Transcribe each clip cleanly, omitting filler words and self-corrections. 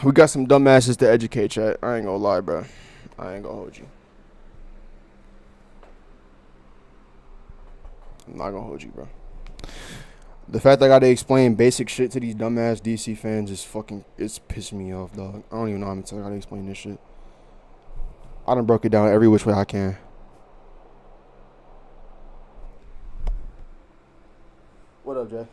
We got some dumbasses to educate, chat. I ain't gonna lie, bro. I ain't gonna hold you. I'm not gonna hold you, bro. The fact that I gotta explain basic shit to these dumbass DC fans is fucking, it's pissing me off, dog. I don't even know how I gotta explain this shit. I done broke it down every which way I can. What up, Jay?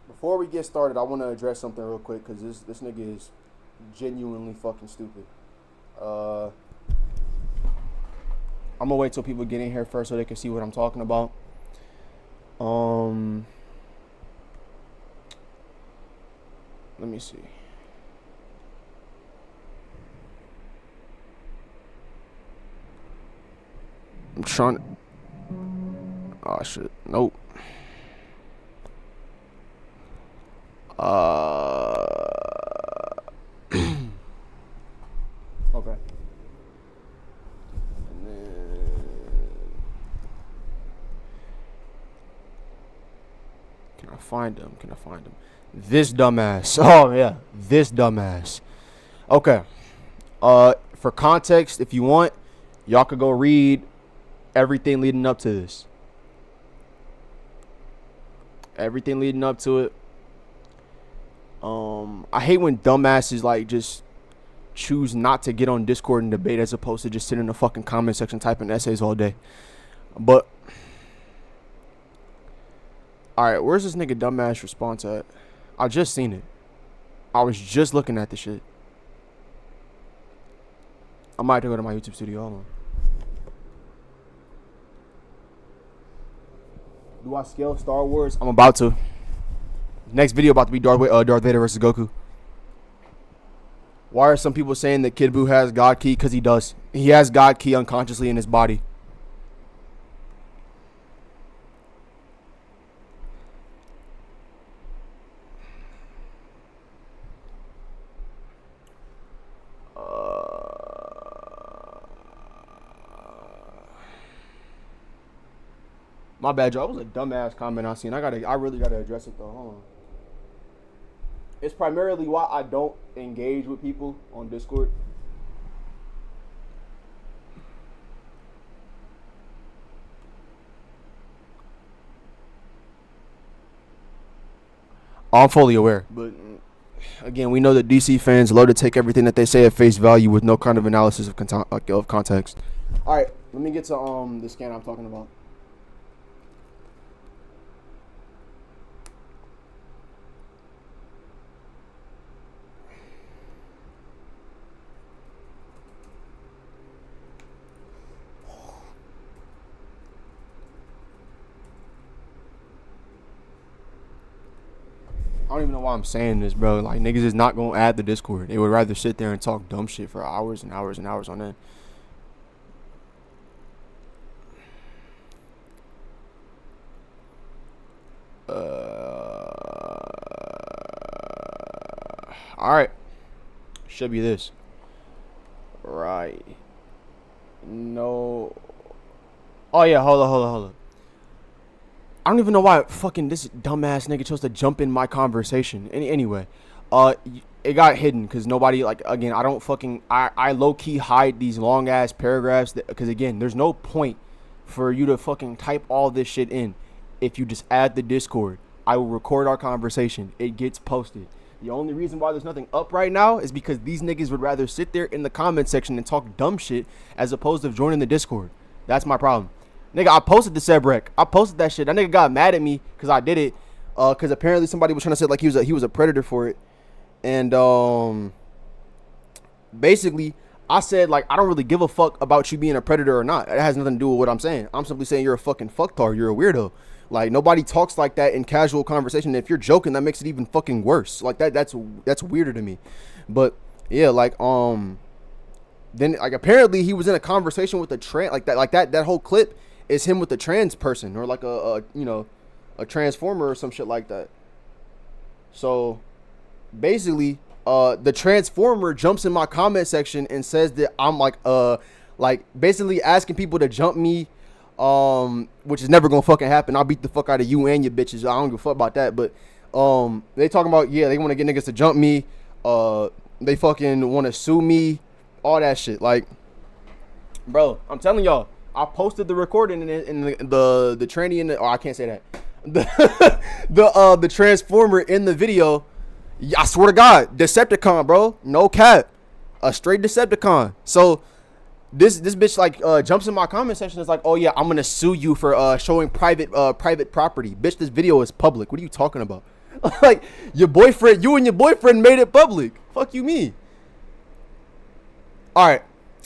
Before we get started, I want to address something real quick because this nigga is genuinely fucking stupid. I'm gonna wait till people get in here first so they can see what I'm talking about. Let me see. I'm trying to... Oh, shit. Nope. Okay. And then... Can I find him? This dumbass. Oh, yeah. This dumbass. Okay. For context, if you want, y'all could go read everything leading up to this. Everything leading up to it. I hate when dumbasses like just choose not to get on Discord and debate as opposed to just sit in the fucking comment section typing essays all day. But alright, where's this nigga dumbass response at? I just seen it. I was just looking at the shit. I might have to go to my YouTube studio. Hold on. Do I scale Star Wars? I'm about to. Next video about to be Darth Vader versus Goku. Why are some people saying that Kid Buu has God Ki? Because he does. He has God Ki unconsciously in his body. My bad, Joe. That was a dumbass comment I seen. I really gotta address it though. Hold on. It's primarily why I don't engage with people on Discord. I'm fully aware, but again, we know that DC fans love to take everything that they say at face value with no kind of analysis of context. All right, let me get to the scan I'm talking about. I don't even know why I'm saying this, bro. Like, niggas is not gonna add the Discord. They would rather sit there and talk dumb shit for hours and hours and hours on end. Alright. Should be this. Right. No. Oh, yeah. Hold on. I don't even know why fucking this dumbass nigga chose to jump in my conversation. Anyway, it got hidden because nobody, like, again, I low-key hide these long-ass paragraphs because, again, there's no point for you to fucking type all this shit in. If you just add the Discord, I will record our conversation. It gets posted. The only reason why there's nothing up right now is because these niggas would rather sit there in the comment section and talk dumb shit as opposed to joining the Discord. That's my problem. Nigga, I posted the Sebrek. I posted that shit. That nigga got mad at me because I did it. Because apparently somebody was trying to say like he was a predator for it. And basically, I said like I don't really give a fuck about you being a predator or not. It has nothing to do with what I'm saying. I'm simply saying you're a fucking fucktard. You're a weirdo. Like nobody talks like that in casual conversation. If you're joking, that makes it even fucking worse. Like that's weirder to me. But yeah, like then like apparently he was in a conversation with a trans that whole clip is him with a trans person or like a transformer or some shit like that. So basically the transformer jumps in my comment section and says that I'm like basically asking people to jump me, which is never gonna fucking happen. I'll beat the fuck out of you and your bitches. I don't give a fuck about that. But They talking about, yeah, they want to get niggas to jump me. They fucking want to sue me, all that shit. Like, bro, I'm telling y'all, I posted the recording in the tranny in the, oh, I can't say that. The transformer in the video. Yeah, I swear to God, Decepticon, bro, no cap, a straight Decepticon. So this bitch like jumps in my comment section. Is like, oh yeah, I'm gonna sue you for showing private property. Bitch, this video is public. What are you talking about? Like, you and your boyfriend made it public. Fuck you, me. All right,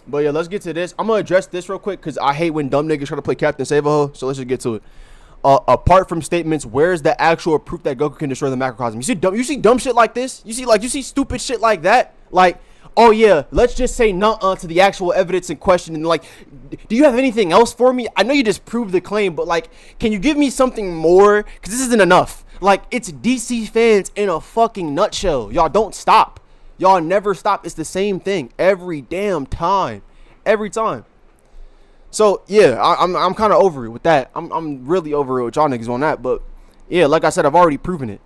but yeah, let's get to this. I'm gonna address this real quick because I hate when dumb niggas try to play Captain Save-A-Ho. So let's just get to it. Apart from statements, where's the actual proof that Goku can destroy the macrocosm? You see dumb shit like this? You see stupid shit like that? Like, oh yeah, let's just say nuh-uh to the actual evidence in question. And like, do you have anything else for me? I know you just proved the claim, but like, can you give me something more? Because this isn't enough. Like, it's DC fans in a fucking nutshell. Y'all don't stop. Y'all never stop. It's the same thing every damn time. Every time. So yeah, I'm kind of over it with that. I'm really over it with y'all niggas on that. But yeah, like I said, I've already proven it.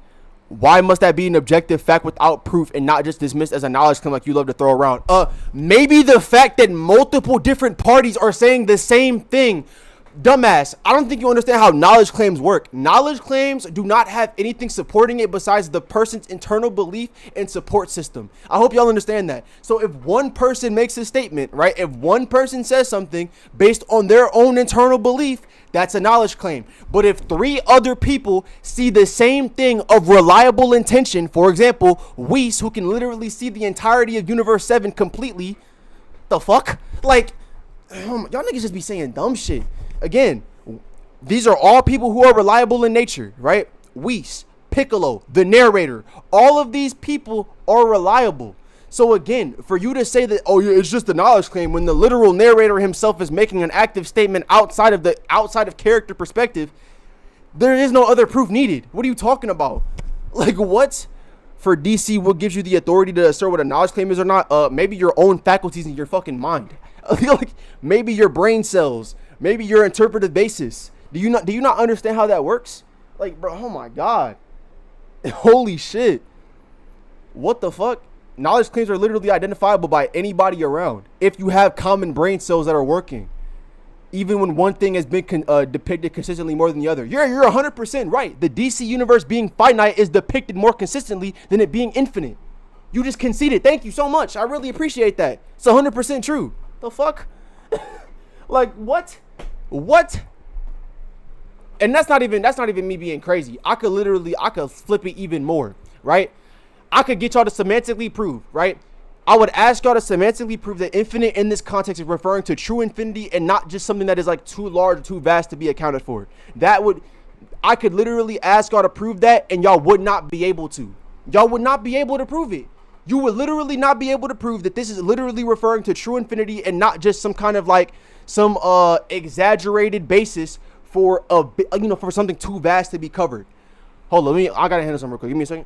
Why must that be an objective fact without proof and not just dismissed as a knowledge claim like you love to throw around? Maybe the fact that multiple different parties are saying the same thing. Dumbass, I don't think you understand how knowledge claims work. Knowledge claims do not have anything supporting it besides the person's internal belief and support system. I hope y'all understand that. So if one person makes a statement, right? If one person says something based on their own internal belief, that's a knowledge claim. But if three other people see the same thing of reliable intention, for example, Whis, who can literally see the entirety of Universe 7 completely, the fuck? Like, y'all niggas just be saying dumb shit. Again, these are all people who are reliable in nature, right? Whis, Piccolo, the narrator, all of these people are reliable. So again, for you to say that, oh yeah, it's just a knowledge claim when the literal narrator himself is making an active statement outside of character perspective, there is no other proof needed. What are you talking about? Like, what? For DC, what gives you the authority to assert what a knowledge claim is or not? Maybe your own faculties in your fucking mind. Like, maybe your brain cells. Maybe your interpretive basis. Do you not understand how that works? Like, bro, oh my God. Holy shit. What the fuck? Knowledge claims are literally identifiable by anybody around if you have common brain cells that are working. Even when one thing has been depicted consistently more than the other. You're 100% right. The DC universe being finite is depicted more consistently than it being infinite. You just conceded. Thank you so much. I really appreciate that. It's 100% true. The fuck? Like, what? What? And that's not even me being crazy. I could flip it even more, right? I could get y'all to semantically prove, right? I would ask y'all to semantically prove that infinite in this context is referring to true infinity and not just something that is like too large or too vast to be accounted for. I could literally ask y'all to prove that and y'all would not be able to. Y'all would not be able to prove it. You would literally not be able to prove that this is literally referring to true infinity and not just some kind of like some exaggerated basis for for something too vast to be covered. Hold on, I gotta handle something real quick. Give me a second.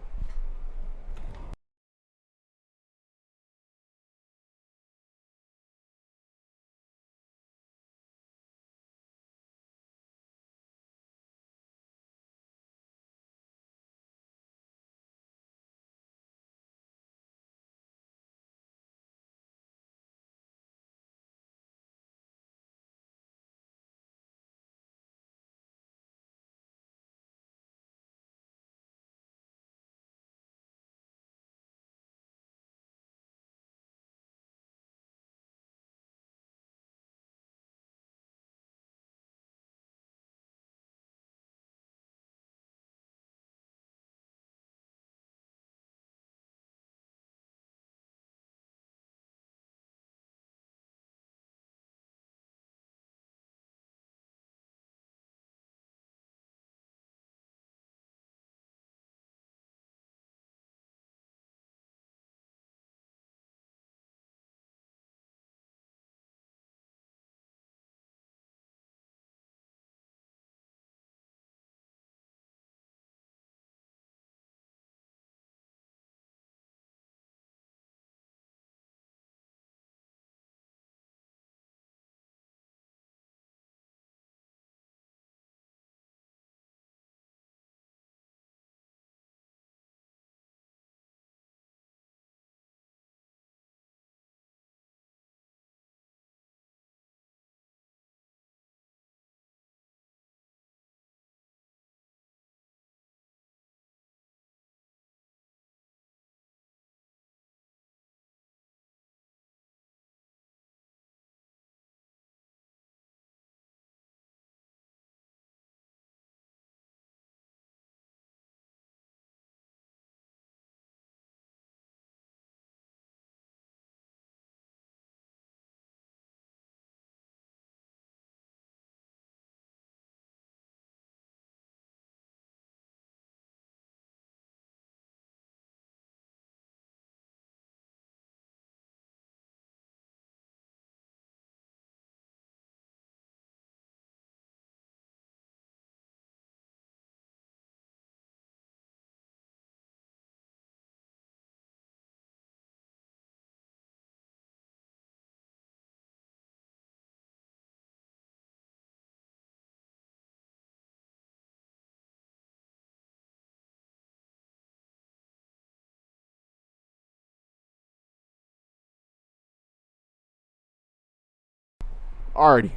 Alrighty.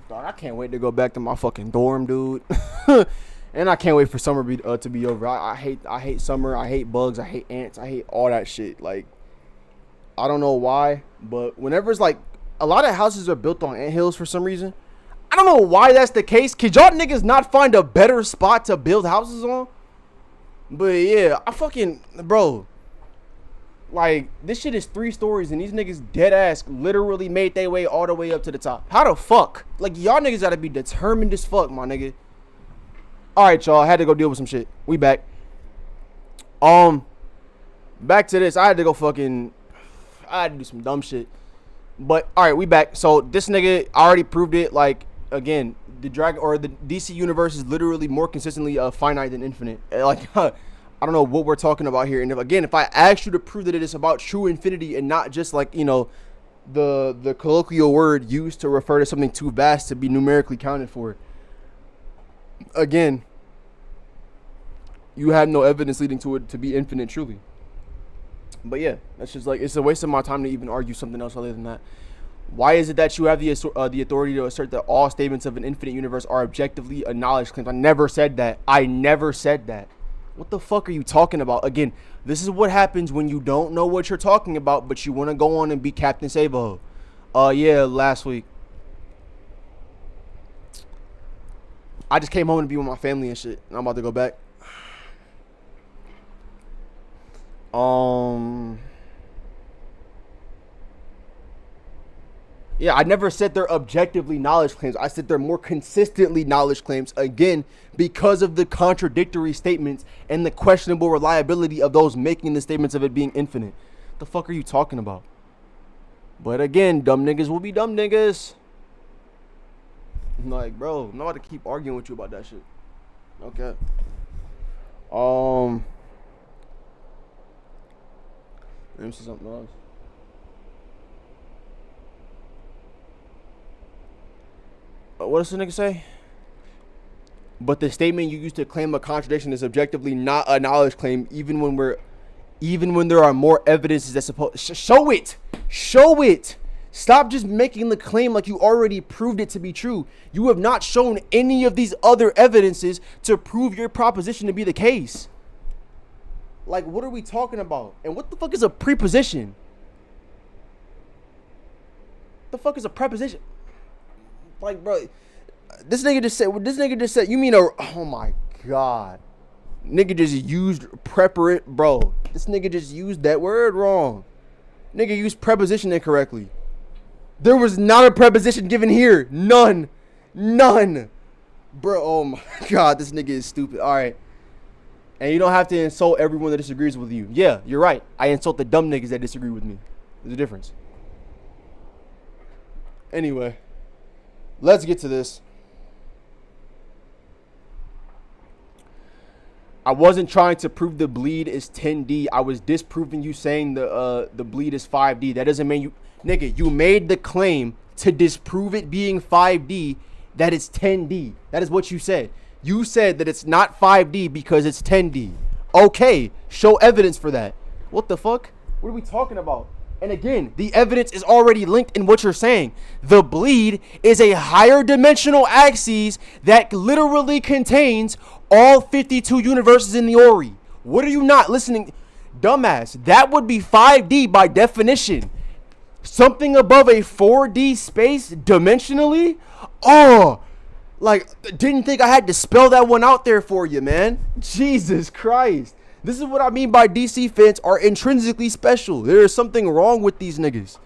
Dog, I can't wait to go back to my fucking dorm, dude. And I can't wait for summer to be over. I hate summer. I hate bugs. I hate ants. I hate all that shit. Like, I don't know why, but whenever it's like, a lot of houses are built on anthills for some reason. I don't know why that's the case. Could y'all niggas not find a better spot to build houses on? But yeah, I fucking, bro. Like, this shit is 3 stories and these niggas dead ass literally made their way all the way up to the top. How the fuck? Like, y'all niggas gotta be determined as fuck, my nigga. Alright, y'all. I had to go deal with some shit. We back. Back to this. I had to do some dumb shit. But, alright, we back. So, this nigga already proved it. Like, again, the DC universe is literally more consistently finite than infinite. Like, I don't know what we're talking about here. And if I asked you to prove that it is about true infinity and not just like, you know, the colloquial word used to refer to something too vast to be numerically counted for, again, you have no evidence leading to it to be infinite truly. But yeah, that's just like, it's a waste of my time to even argue something else other than that. Why is it that you have the authority to assert that all statements of an infinite universe are objectively acknowledged claims? I never said that. What the fuck are you talking about? Again, this is what happens when you don't know what you're talking about, but you want to go on and be Captain Sabo. Yeah, last week. I just came home to be with my family and shit. And I'm about to go back. Yeah, I never said they're objectively knowledge claims. I said they're more consistently knowledge claims, again, because of the contradictory statements and the questionable reliability of those making the statements of it being infinite. What the fuck are you talking about? But again, dumb niggas will be dumb niggas. I'm like, bro, I'm not about to keep arguing with you about that shit. Okay. Let me see something else. What does the nigga say? But the statement you used to claim a contradiction is objectively not a knowledge claim, even when there are more evidences that suppose. Show it. Stop just making the claim like you already proved it to be true. You have not shown any of these other evidences to prove your proposition to be the case. Like, what are we talking about? And what the fuck is a preposition? The fuck is a preposition? Like, bro, this nigga just said, you mean oh my God. Nigga just used preparate, bro. This nigga just used that word wrong. Nigga used preposition incorrectly. There was not a preposition given here. None. Bro, oh my God, this nigga is stupid. All right. And you don't have to insult everyone that disagrees with you. Yeah, you're right. I insult the dumb niggas that disagree with me. There's a difference. Anyway, let's get to this. I wasn't trying to prove the bleed is 10D. I was disproving you saying the bleed is 5D. That doesn't mean you... Nigga, you made the claim to disprove it being 5D that it's 10D. That is what you said. You said that it's not 5D because it's 10D. Okay, show evidence for that. What the fuck? What are we talking about? And again, the evidence is already linked in what you're saying. The bleed is a higher dimensional axis that literally contains all 52 universes in the Ori. What are you not listening? Dumbass, that would be 5D by definition. Something above a 4D space dimensionally? Oh, like, didn't think I had to spell that one out there for you, man. Jesus Christ. This is what I mean by DC fans are intrinsically special. There is something wrong with these niggas.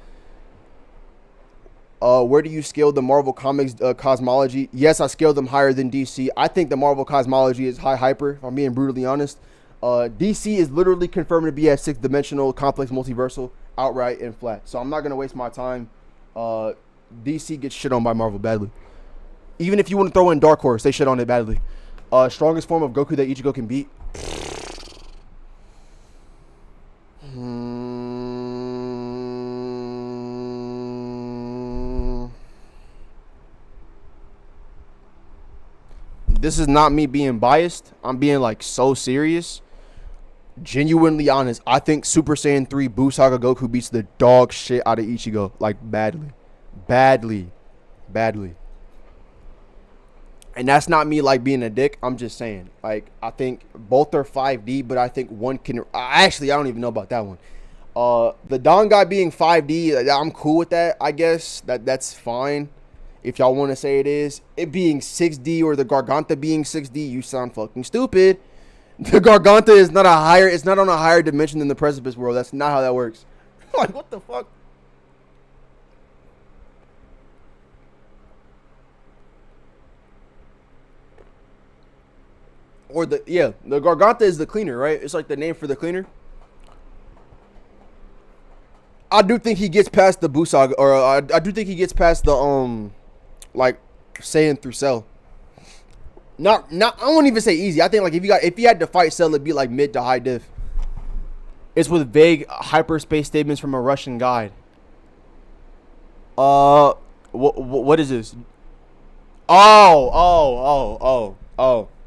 Where do you scale the Marvel Comics cosmology? Yes, I scaled them higher than DC. I think the Marvel cosmology is high hyper, if I'm being brutally honest. DC is literally confirmed to be a 6-dimensional complex multiversal, outright and flat. So I'm not going to waste my time. DC gets shit on by Marvel badly. Even if you want to throw in Dark Horse, they shit on it badly. Strongest form of Goku that Ichigo can beat. This is not me being biased. I'm being like so serious. Genuinely honest, I think Super Saiyan 3 Buu Saga Goku beats the dog shit out of Ichigo. Like, badly. Badly. Badly. And that's not me, like, being a dick. I'm just saying. Like, I think both are 5D, but I think one can... Actually, I don't even know about that one. The Don guy being 5D, I'm cool with that, I guess. That's fine. If y'all want to say it is. It being 6D or the Garganta being 6D, you sound fucking stupid. The Garganta is not it's not on a higher dimension than the Precipice World. That's not how that works. Like, what the fuck? Or the Garganta is the cleaner, right? It's like the name for the cleaner. I do think he gets past the Buu Saga, or I do think he gets past the like Saiyan through Cell. Not I won't even say easy. I think like if you had to fight Cell, it'd be like mid to high diff. It's with vague hyperspace statements from a Russian guide. What is this? Oh.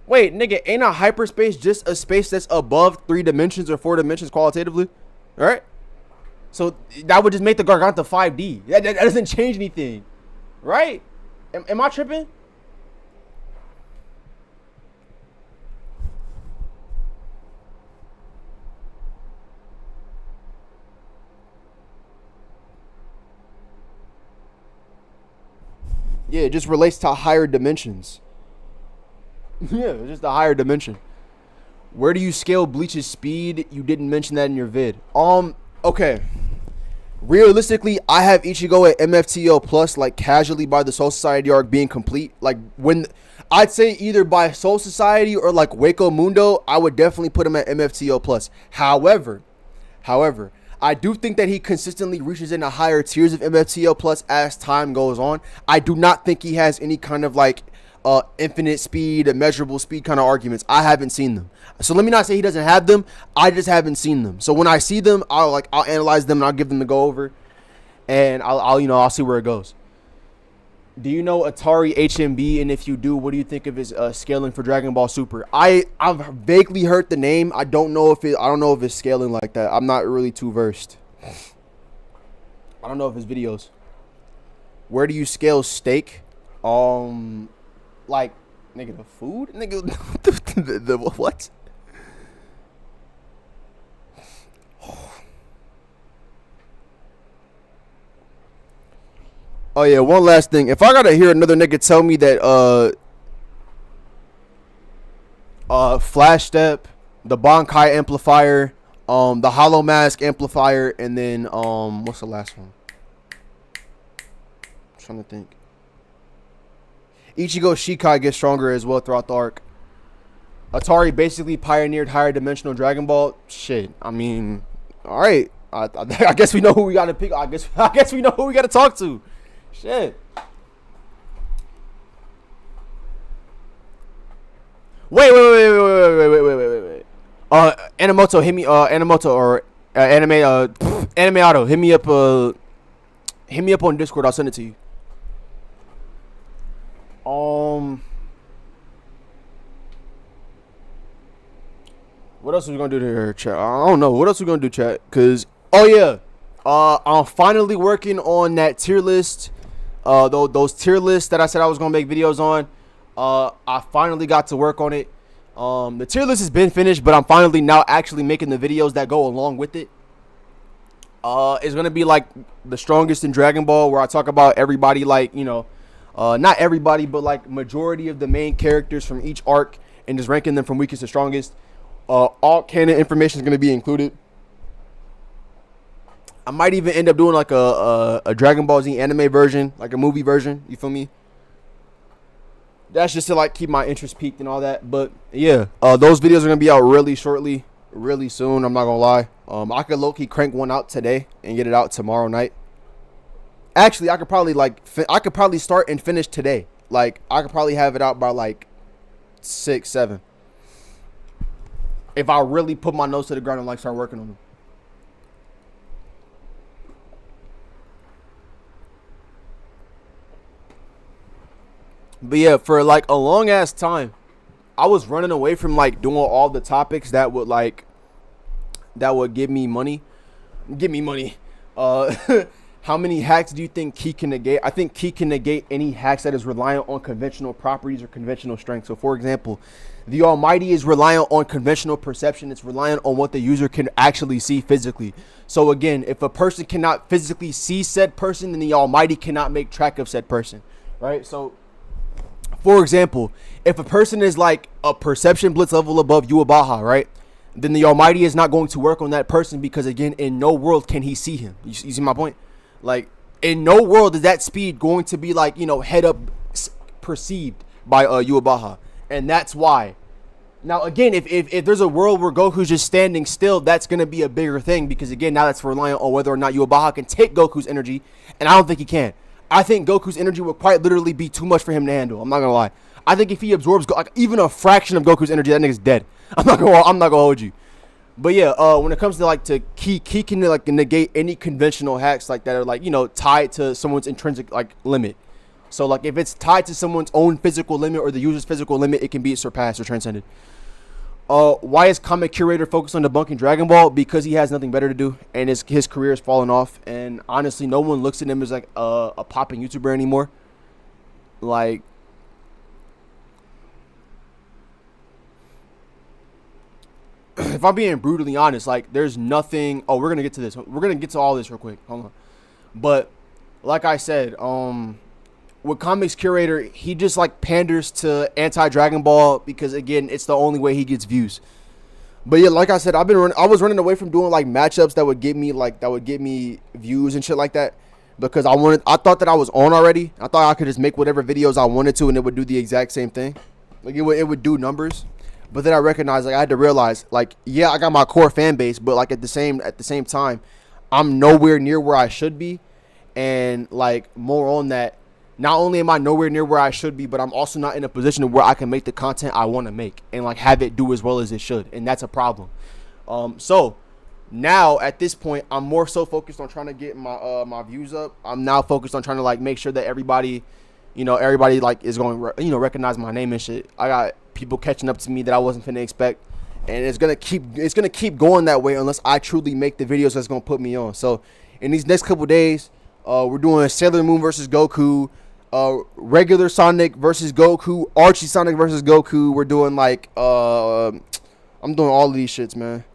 Wait, nigga, ain't a hyperspace just a space that's above 3 dimensions or 4 dimensions qualitatively? All right? So that would just make the Garganta 5D. That doesn't change anything. Right? Am I tripping? Yeah, it just relates to higher dimensions. Yeah, just a higher dimension. Where do you scale Bleach's speed? You didn't mention that in your vid. Okay. Realistically, I have Ichigo at MFTO plus, like casually by the Soul Society arc being complete. Like when I'd say either by Soul Society or like Waco Mundo, I would definitely put him at MFTO plus. However, I do think that he consistently reaches into higher tiers of MFTO plus as time goes on. I do not think he has any kind of like infinite speed, immeasurable speed kind of arguments. I haven't seen them. So let me not say he doesn't have them. I just haven't seen them. So when I see them, I'll analyze them and I'll give them the go over, and I'll see where it goes. Do you know Atari HMB? And if you do, what do you think of his scaling for Dragon Ball Super? I've vaguely heard the name. I don't know if it's scaling like that. I'm not really too versed. I don't know if his videos. Where do you scale steak? Like, nigga, the food? Nigga, the what? Oh, yeah, one last thing. If I gotta hear another nigga tell me that, Flash Step, the Bankai amplifier, the Hollow Mask amplifier, and then, what's the last one? I'm trying to think. Ichigo Shikai gets stronger as well throughout the arc. Atari basically pioneered higher dimensional Dragon Ball. Shit, I mean, all right. I guess we know who we gotta pick. I guess we know who we gotta talk to. Shit. Wait. Animoto, hit me. Animoto or Anime Auto, hit me up. Hit me up on Discord. I'll send it to you. What else are we gonna do here, chat? I don't know. What else are we gonna do, chat? Cause I'm finally working on that tier list. Those tier lists that I said I was gonna make videos on. I finally got to work on it. The tier list has been finished, but I'm finally now actually making the videos that go along with it. It's gonna be like the strongest in Dragon Ball, where I talk about everybody, like, you know, not everybody, but like majority of the main characters from each arc, and just ranking them from weakest to strongest. All canon information is going to be included. I might even end up doing like a Dragon Ball Z anime version, like a movie version. You feel me? That's just to like keep my interest peaked and all that. But yeah, those videos are going to be out really shortly, really soon. I'm not going to lie. I could low-key crank one out today and get it out tomorrow night. Actually, I could probably start and finish today. Like, I could probably have it out by like 6, 7. If I really put my nose to the ground and like start working on them. But yeah, for like a long ass time, I was running away from like doing all the topics that would like that would give me money. Give me money. Uh, how many hacks do you think Ki can negate? I think Ki can negate any hacks that is reliant on conventional properties or conventional strength. So, for example, the Almighty is reliant on conventional perception. It's reliant on what the user can actually see physically. So, again, if a person cannot physically see said person, then the Almighty cannot make track of said person, right? So, for example, if a person is like a perception blitz level above Yuabaha, right? Then the Almighty is not going to work on that person because, again, in no world can he see him. You see my point? Like, in no world is that speed going to be like, you know, head up perceived by Yuabaha. And that's why. Now, again, if there's a world where Goku's just standing still, that's going to be a bigger thing because, again, now that's reliant on whether or not Yuabaha can take Goku's energy. And I don't think he can. I think Goku's energy will quite literally be too much for him to handle. I'm not going to lie. I think if he absorbs like even a fraction of Goku's energy, that nigga's dead. I'm not gonna hold you. But yeah, when it comes to like to Ki can like negate any conventional hacks like that are like, you know, tied to someone's intrinsic like limit. So like if it's tied to someone's own physical limit or the user's physical limit, it can be surpassed or transcended. Why is Comic Curator focused on debunking Dragon Ball? Because he has nothing better to do and his career is falling off. And honestly, no one looks at him as like a popping YouTuber anymore. Like, if I'm being brutally honest, like there's nothing. Oh, we're gonna get to this. We're gonna get to all this real quick. Hold on. But like I said, with Comics Curator, he just like panders to anti-Dragon Ball because again, it's the only way he gets views. But yeah, like I said, I was running away from doing like matchups that would get me views and shit like that because I thought that I was on already. I thought I could just make whatever videos I wanted to and it would do the exact same thing. Like it would do numbers. But then I recognized, like, I had to realize, like, yeah, I got my core fan base, but like at the same time, I'm nowhere near where I should be. And like more on that, not only am I nowhere near where I should be, but I'm also not in a position where I can make the content I want to make and like have it do as well as it should. And that's a problem. So now at this point, I'm more so focused on trying to get my my views up. I'm now focused on trying to like make sure that everybody like is going to recognize my name and shit. I got people catching up to me that I wasn't finna expect, and it's gonna keep going that way unless I truly make the videos that's gonna put me on. So in these next couple days, we're doing Sailor Moon versus Goku, regular Sonic versus Goku, Archie Sonic versus Goku. We're doing like I'm doing all of these shits, man.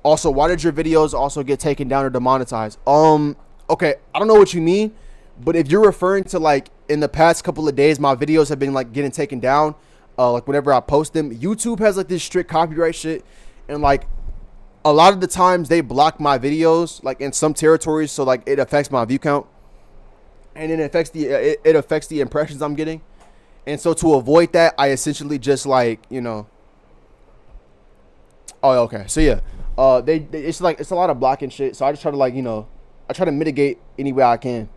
Also, why did your videos also get taken down or demonetized? Okay, I don't know what you mean, but if you're referring to like in the past couple of days my videos have been like getting taken down, like whenever I post them, YouTube has like this strict copyright shit, and like a lot of the times they block my videos like in some territories, so like it affects my view count, and it affects the impressions I'm getting. And so to avoid that, I essentially just like, oh, okay, so yeah, it's a lot of blocking shit, so I just try to like, I try to mitigate any way I can.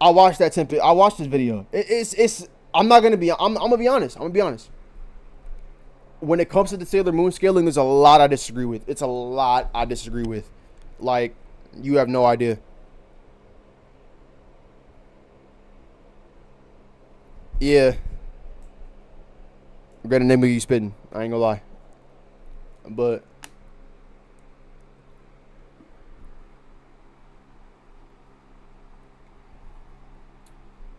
I watched that template. I watched this video. I'm gonna be honest. When it comes to the Sailor Moon scaling, there's a lot I disagree with. It's a lot I disagree with. Like, you have no idea. Yeah. Great name of you spitting. I ain't gonna lie. But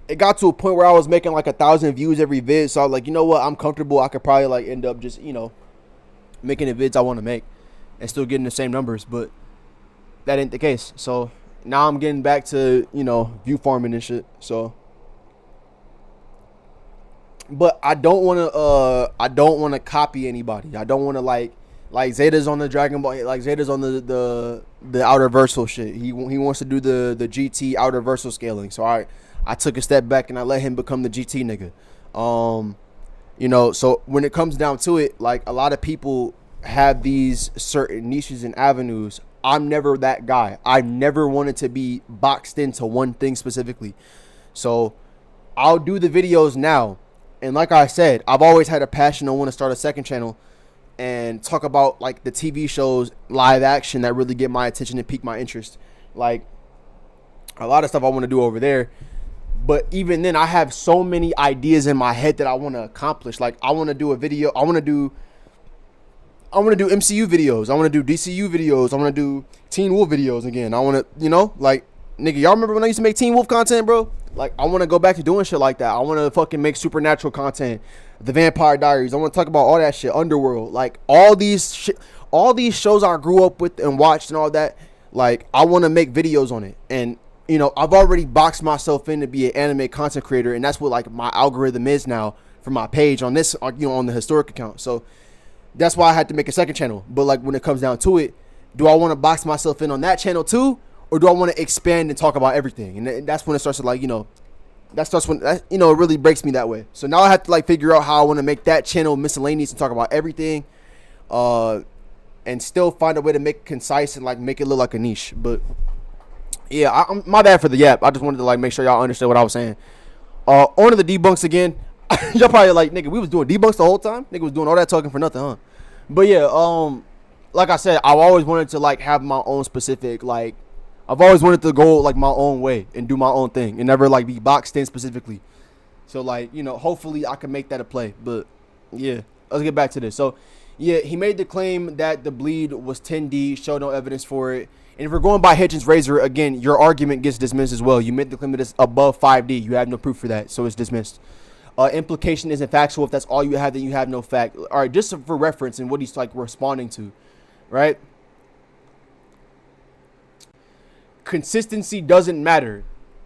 it got to a point where I was making like 1,000 views every vid. So I was like, you know what? I'm comfortable. I could probably like end up just, making the vids I want to make and still getting the same numbers. But that ain't the case. So now I'm getting back to, view farming and shit. So, but I don't want to copy anybody. I don't want to like Zeta's on the Dragon Ball, like Zeta's on the outer versal shit. He wants to do the GT outer versal scaling. So I took a step back and I let him become the GT nigga. So when it comes down to it, like a lot of people have these certain niches and avenues. I'm never that guy. I never wanted to be boxed into one thing specifically. So I'll do the videos now. And like I said, I've always had a passion. I want to start a second channel and talk about like the TV shows live action that really get my attention and pique my interest. Like a lot of stuff I want to do over there. But even then, I have so many ideas in my head that I want to accomplish. Like, I want to do a video. I want to do MCU videos. I want to do DCU videos. I want to do Teen Wolf videos again. I want to, like, nigga, y'all remember when I used to make Teen Wolf content, bro? Like, I want to go back to doing shit like that. I want to fucking make supernatural content, the Vampire Diaries. I want to talk about all that shit, Underworld, like all these shows I grew up with and watched and all that. Like, I want to make videos on it. And I've already boxed myself in to be an anime content creator, and that's what like my algorithm is now for my page on this, on the historic account. So that's why I had to make a second channel. But like, when it comes down to it, do I want to box myself in on that channel too, or do I want to expand and talk about everything? And that's when it starts to like, that starts when it really breaks me that way. So now I have to like figure out how I want to make that channel miscellaneous and talk about everything, and still find a way to make it concise and like make it look like a niche. But yeah, I'm my bad for the yap. I just wanted to like make sure y'all understood what I was saying. On to the debunks again. Y'all probably like, nigga, we was doing debunks the whole time. Nigga was doing all that talking for nothing, huh? But yeah, like I said, I've always wanted to like have my own specific, like, I've always wanted to go like my own way and do my own thing and never like be boxed in specifically. So like, hopefully I can make that a play. But yeah, let's get back to this. So yeah, he made the claim that the bleed was 10D, showed no evidence for it. And if we're going by Hitchens razor, again, your argument gets dismissed as well. You made the claim that it's above 5D. You have no proof for that, so it's dismissed. Implication isn't factual. If that's all you have, then you have no fact. All right, just for reference and what he's like responding to, right? Consistency doesn't matter.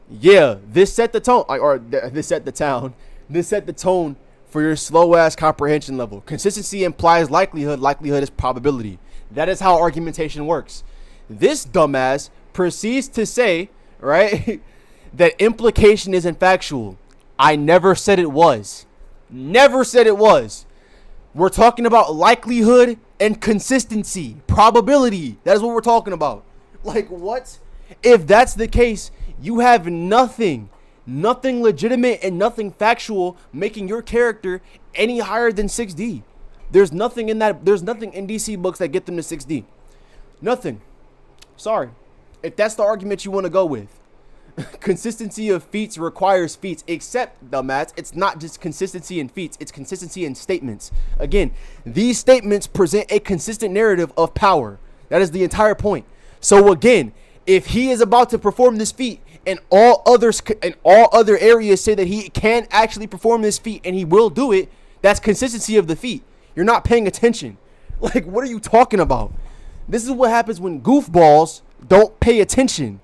Yeah, this set the tone, this set the town. This set the tone for your slow ass comprehension level. Consistency implies likelihood. Likelihood is probability. That is how argumentation works. This dumbass proceeds to say, right, that implication isn't factual. I never said it was. Never said it was. We're talking about likelihood and consistency, probability. That is what we're talking about. Like, what? If that's the case, you have nothing legitimate and nothing factual making your character any higher than 6D. There's nothing in that. There's nothing in DC books that get them to 6D. Nothing. Sorry. If that's the argument you want to go with. Consistency of feats requires feats, except, dumbass, it's not just consistency in feats, it's consistency in statements. Again, these statements present a consistent narrative of power. That is the entire point. So again, if he is about to perform this feat and all other areas say that he can actually perform this feat and he will do it, that's consistency of the feat. You're not paying attention. Like, what are you talking about? This is what happens when goofballs don't pay attention.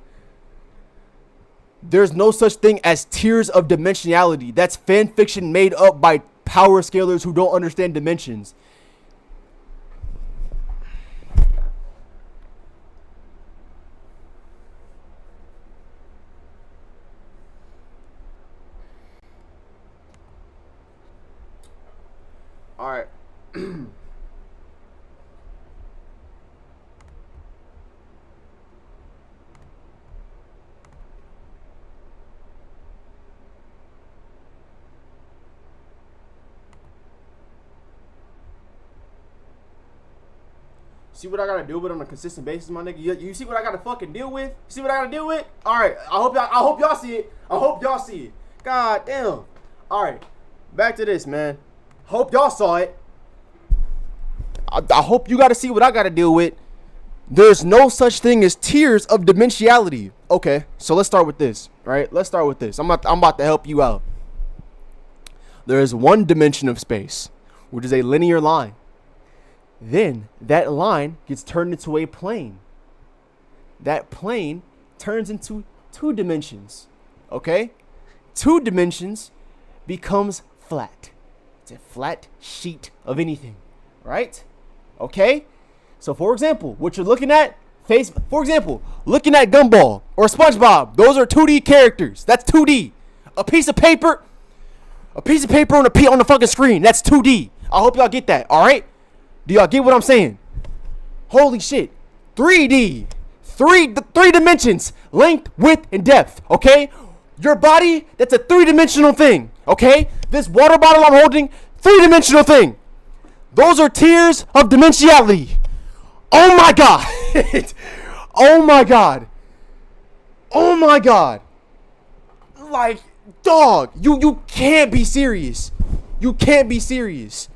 There's no such thing as tiers of dimensionality. That's fan fiction made up by power scalers who don't understand dimensions. All right. See what I gotta deal with on a consistent basis, my nigga? You see what I gotta fucking deal with? You see what I gotta deal with? Alright, I hope y'all see it. I hope y'all see it. God damn. Alright, back to this, man. Hope y'all saw it. I hope you gotta see what I gotta deal with. There's no such thing as tiers of dimensionality. Okay, so let's start with this, right? Let's start with this. I'm about to help you out. There is one dimension of space, which is a linear line. Then that line gets turned into a plane. That plane turns into 2 dimensions. Okay? 2 dimensions becomes flat. It's a flat sheet of anything. Right? Okay? So for example, what you're looking at, looking at Gumball or SpongeBob, those are 2D characters. That's 2D. A piece of paper on the fucking screen. That's 2D. I hope y'all get that. All right? Do y'all get what I'm saying? Holy shit. 3D. Three dimensions. Length, width, and depth. Okay? Your body, that's a 3-dimensional thing. Okay? This water bottle I'm holding, 3-dimensional thing. Those are tiers of dimensionality. Oh my god. Oh my god. Oh my god. Like, Dog, you can't be serious. You can't be serious.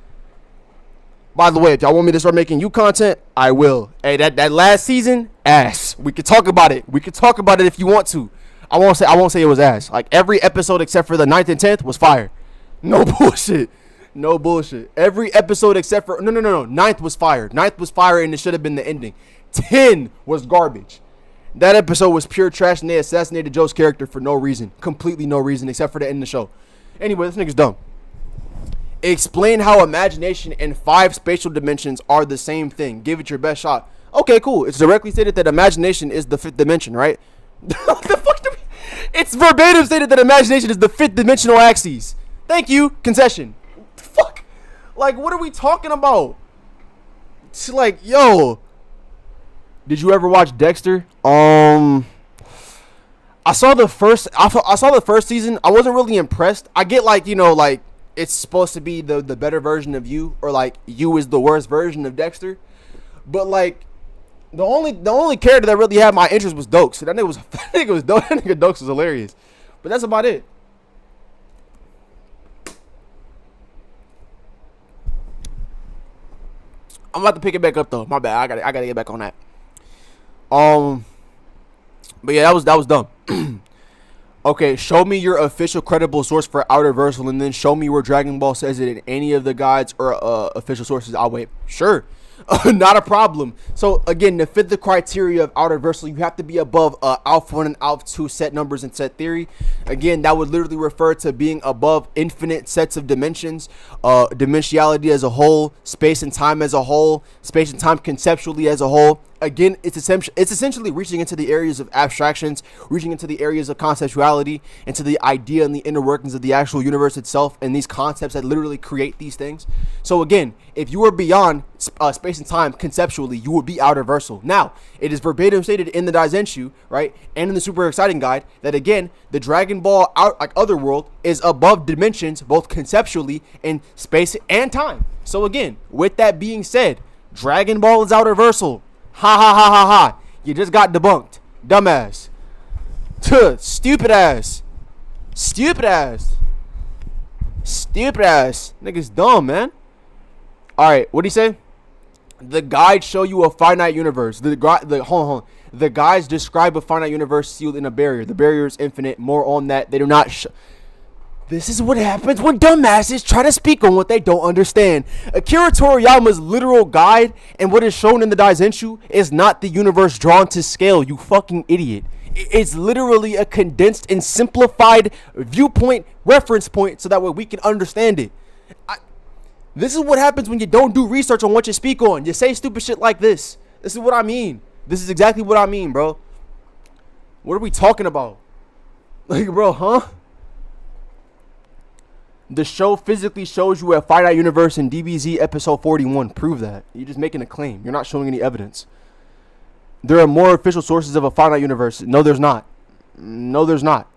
By the way, if y'all want me to start making you content, I will. Hey, that last season, ass. We could talk about it. We could talk about it if you want to. I won't say it was ass. Like every episode except for the 9th and 10th was fire. No bullshit. No bullshit. Every episode except for no. 9th was fire. 9th was fire and it should have been the ending. 10 was garbage. That episode was pure trash and they assassinated Joe's character for no reason. Completely no reason except for the end of the show. Anyway, this nigga's dumb. Explain how imagination and 5 spatial dimensions are the same thing. Give it your best shot. Okay, cool. It's directly stated that imagination is the 5th dimension, right? What the fuck do we... It's verbatim stated that imagination is the 5th dimensional axis. Thank you. Concession. Fuck. Like, what are we talking about? It's like, yo. Did you ever watch Dexter? I saw the first season. I wasn't really impressed. I get like, you know, like it's supposed to be the better version of you, or like you is the worst version of Dexter. But like the only character that really had my interest was Dokes. That nigga was Dokes. That nigga Dokes was hilarious. But that's about it. I'm about to pick it back up though. My bad. I gotta get back on that. But yeah, that was dumb. Okay, show me your official credible source for Outerversal, and then show me where Dragon Ball says it in any of the guides or official sources. I'll wait. Sure. Not a problem. So again, to fit the criteria of Outerversal, you have to be above Alpha 1 and Alpha 2 set numbers and set theory. Again, that would literally refer to being above infinite sets of dimensions, dimensionality as a whole, space and time as a whole, space and time conceptually as a whole. Again, it's essentially reaching into the areas of abstractions, reaching into the areas of conceptuality, into the idea and the inner workings of the actual universe itself, and these concepts that literally create these things. So again, if you are beyond space and time conceptually, you would be Outerversal. Now, it is verbatim stated in the Daizenshu, right, and in the Super Exciting Guide that again, the Dragon Ball Otherworld is above dimensions, both conceptually in space and time. So again, with that being said, Dragon Ball is Outerversal. Ha ha ha ha ha. You just got debunked. Dumbass. Stupid ass. Stupid ass. Stupid ass. Nigga's dumb, man. Alright, what'd he say? The guides show you a finite universe. Hold on. The guides describe a finite universe sealed in a barrier. The barrier is infinite. More on that. They do not This is what happens when dumbasses try to speak on what they don't understand. Akira Toriyama's literal guide and what is shown in the Daizenshu is not the universe drawn to scale, you fucking idiot. It's literally a condensed and simplified viewpoint, reference point, so that way we can understand it. This is what happens when you don't do research on what you speak on. You say stupid shit like this. This is what I mean. This is exactly what I mean, bro. What are we talking about? Like, bro, huh? The show physically shows you a finite universe in DBZ episode 41. Prove that. You're just making a claim. You're not showing any evidence. There are more official sources of a finite universe. No, there's not. No, there's not.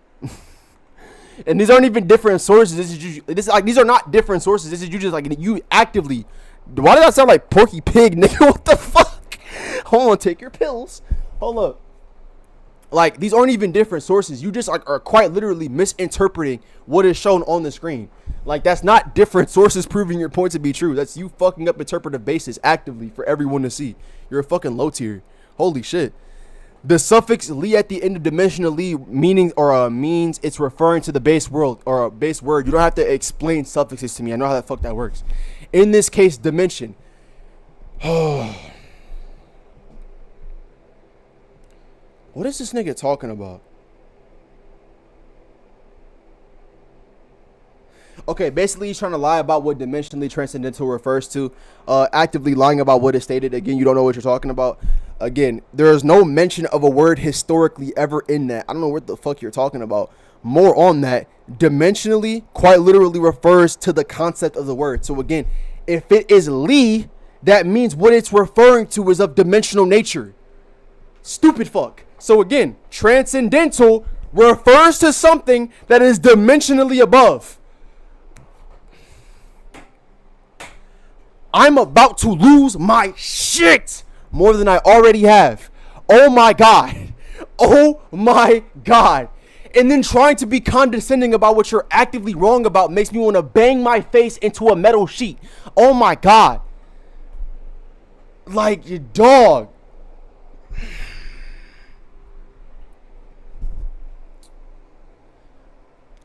And these aren't even different sources. These are not different sources. This is you just like you actively. Why did that sound like Porky Pig, nigga? What the fuck? Hold on, take your pills. Hold up. Like, these aren't even different sources. You just like are quite literally misinterpreting what is shown on the screen. Like, that's not different sources proving your point to be true. That's you fucking up interpretive basis actively for everyone to see. You're a fucking low tier. Holy shit. The suffix "li" at the end of dimensionally meaning or means it's referring to the base world or a base word. You don't have to explain suffixes to me. I know how the fuck that works. In this case, dimension. What is this nigga talking about? Okay, basically he's trying to lie about what dimensionally transcendental refers to. Actively lying about what is stated. Again, you don't know what you're talking about. Again, there is no mention of a word historically ever in that. I don't know what the fuck you're talking about. More on that. Dimensionally quite literally refers to the concept of the word. So again, if it is li, that means what it's referring to is of dimensional nature. Stupid fuck. So again, transcendental refers to something that is dimensionally above. I'm about to lose my shit more than I already have. Oh my god. Oh my god. And then trying to be condescending about what you're actively wrong about makes me want to bang my face into a metal sheet. Oh my God. Like, you dog.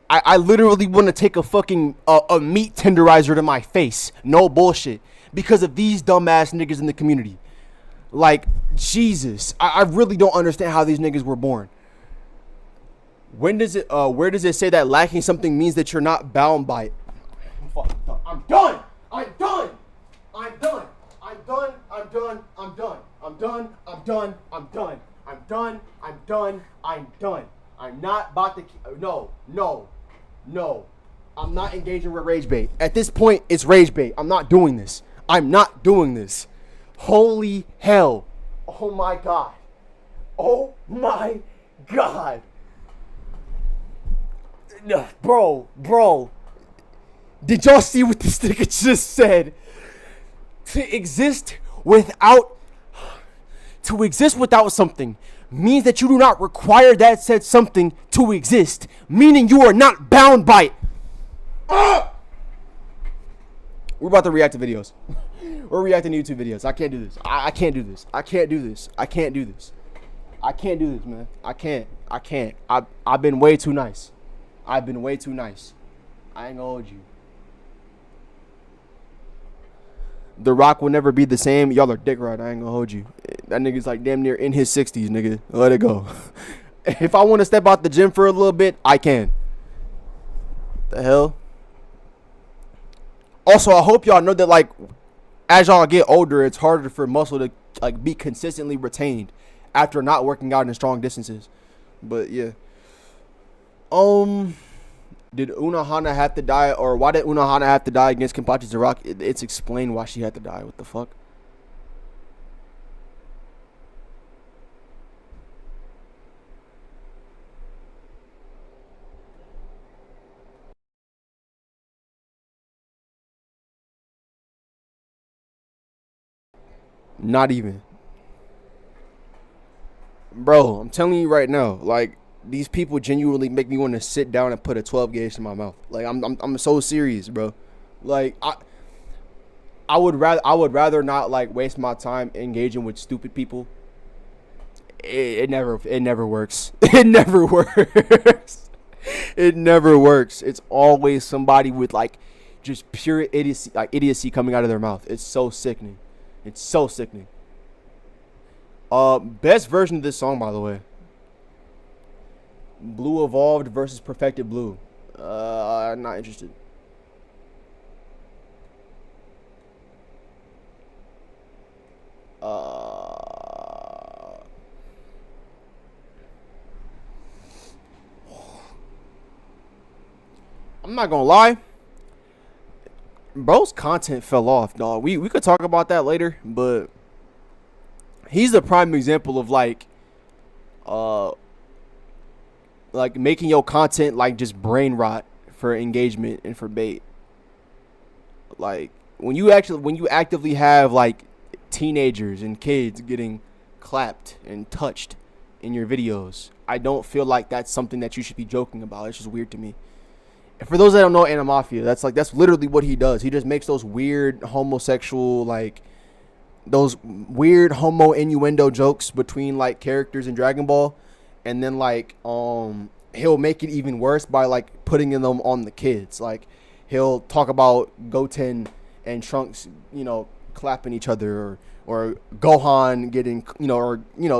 I literally want to take a fucking a meat tenderizer to my face. No bullshit. Because of these dumbass niggas in the community. Like, Jesus. I really don't understand how these niggas were born. When does it, where does it say that lacking something means that you're not bound by it? I'm done. I'm done. I'm done. I'm done. I'm done. I'm done. I'm done. I'm done. I'm done. I'm done. I'm done. I'm done. I'm not about to. No. I'm not engaging with rage bait. At this point, it's rage bait. I'm not doing this. I'm not doing this. Holy hell. Oh my God. Oh my God. Bro. Did y'all see what this nigga just said? To exist without something means that you do not require that said something to exist, meaning you are not bound by it. We're about to react to videos. We're reacting to YouTube videos. I can't do this. I can't do this. I can't do this. I can't do this. I can't do this, man. I can't. I've been way too nice. I've been way too nice. I ain't gonna hold you. The Rock will never be the same. Y'all are dick right. I ain't gonna hold you. That nigga's like damn near in his 60s, nigga. Let it go. If I want to step out the gym for a little bit, I can. The hell? Also, I hope y'all know that, like, as y'all get older, it's harder for muscle to, like, be consistently retained after not working out in strong distances. But, yeah. Did Unohana have to die, or why did Unohana have to die against Kenpachi Zaraki? It's explained why she had to die. What the fuck? Not even. Bro, I'm telling you right now, like, these people genuinely make me want to sit down and put a 12 gauge in my mouth. Like, I'm so serious, bro. Like, I would rather not, like, waste my time engaging with stupid people. It never works. It never works. It never works. It's always somebody with, like, just pure idiocy coming out of their mouth. It's so sickening. It's so sickening. Best version of this song, by the way. Blue Evolved versus Perfected Blue. I'm not interested. I'm not gonna lie. Bro's content fell off, dog. We could talk about that later, but he's the prime example of like making your content like just brain rot for engagement and for bait. Like when you actively have like teenagers and kids getting clapped and touched in your videos, I don't feel like that's something that you should be joking about. It's just weird to me. And for those that don't know Animafia, that's literally what he does. He just makes those weird homosexual, like those weird homo innuendo jokes between like characters in Dragon Ball, and then like he'll make it even worse by like putting them on the kids. Like he'll talk about Goten and Trunks, clapping each other, or Gohan getting,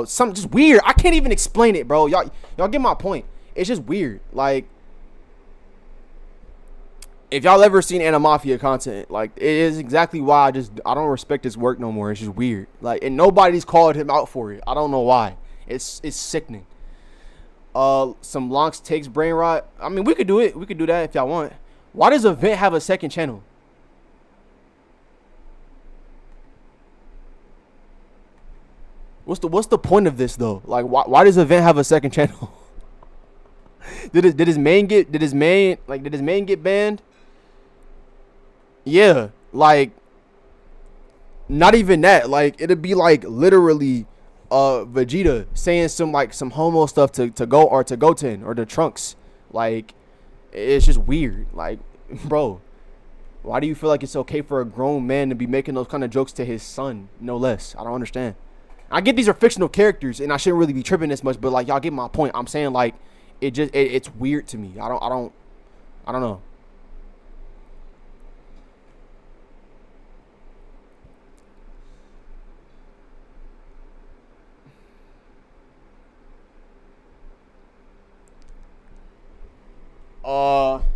some just weird. I can't even explain it, bro. Y'all get my point. It's just weird. Like, if y'all ever seen Animafia content, like, it is exactly why I don't respect his work no more. It's just weird. Like, and nobody's called him out for it. I don't know why. It's sickening. Some Lonks takes brain rot. I mean, we could do it. We could do that if y'all want. Why does Event have a second channel? What's the point of this though? Like, why does Event have a second channel? Did his main get banned? Yeah, like, not even that. Like, it'd be like literally Vegeta saying some homo stuff to go or to Goten or to Trunks. Like, it's just weird. Like, bro, why do you feel like it's okay for a grown man to be making those kind of jokes to his son? No less. I don't understand. I get these are fictional characters and I shouldn't really be tripping this much, but like y'all get my point. I'm saying like it's weird to me. I don't know.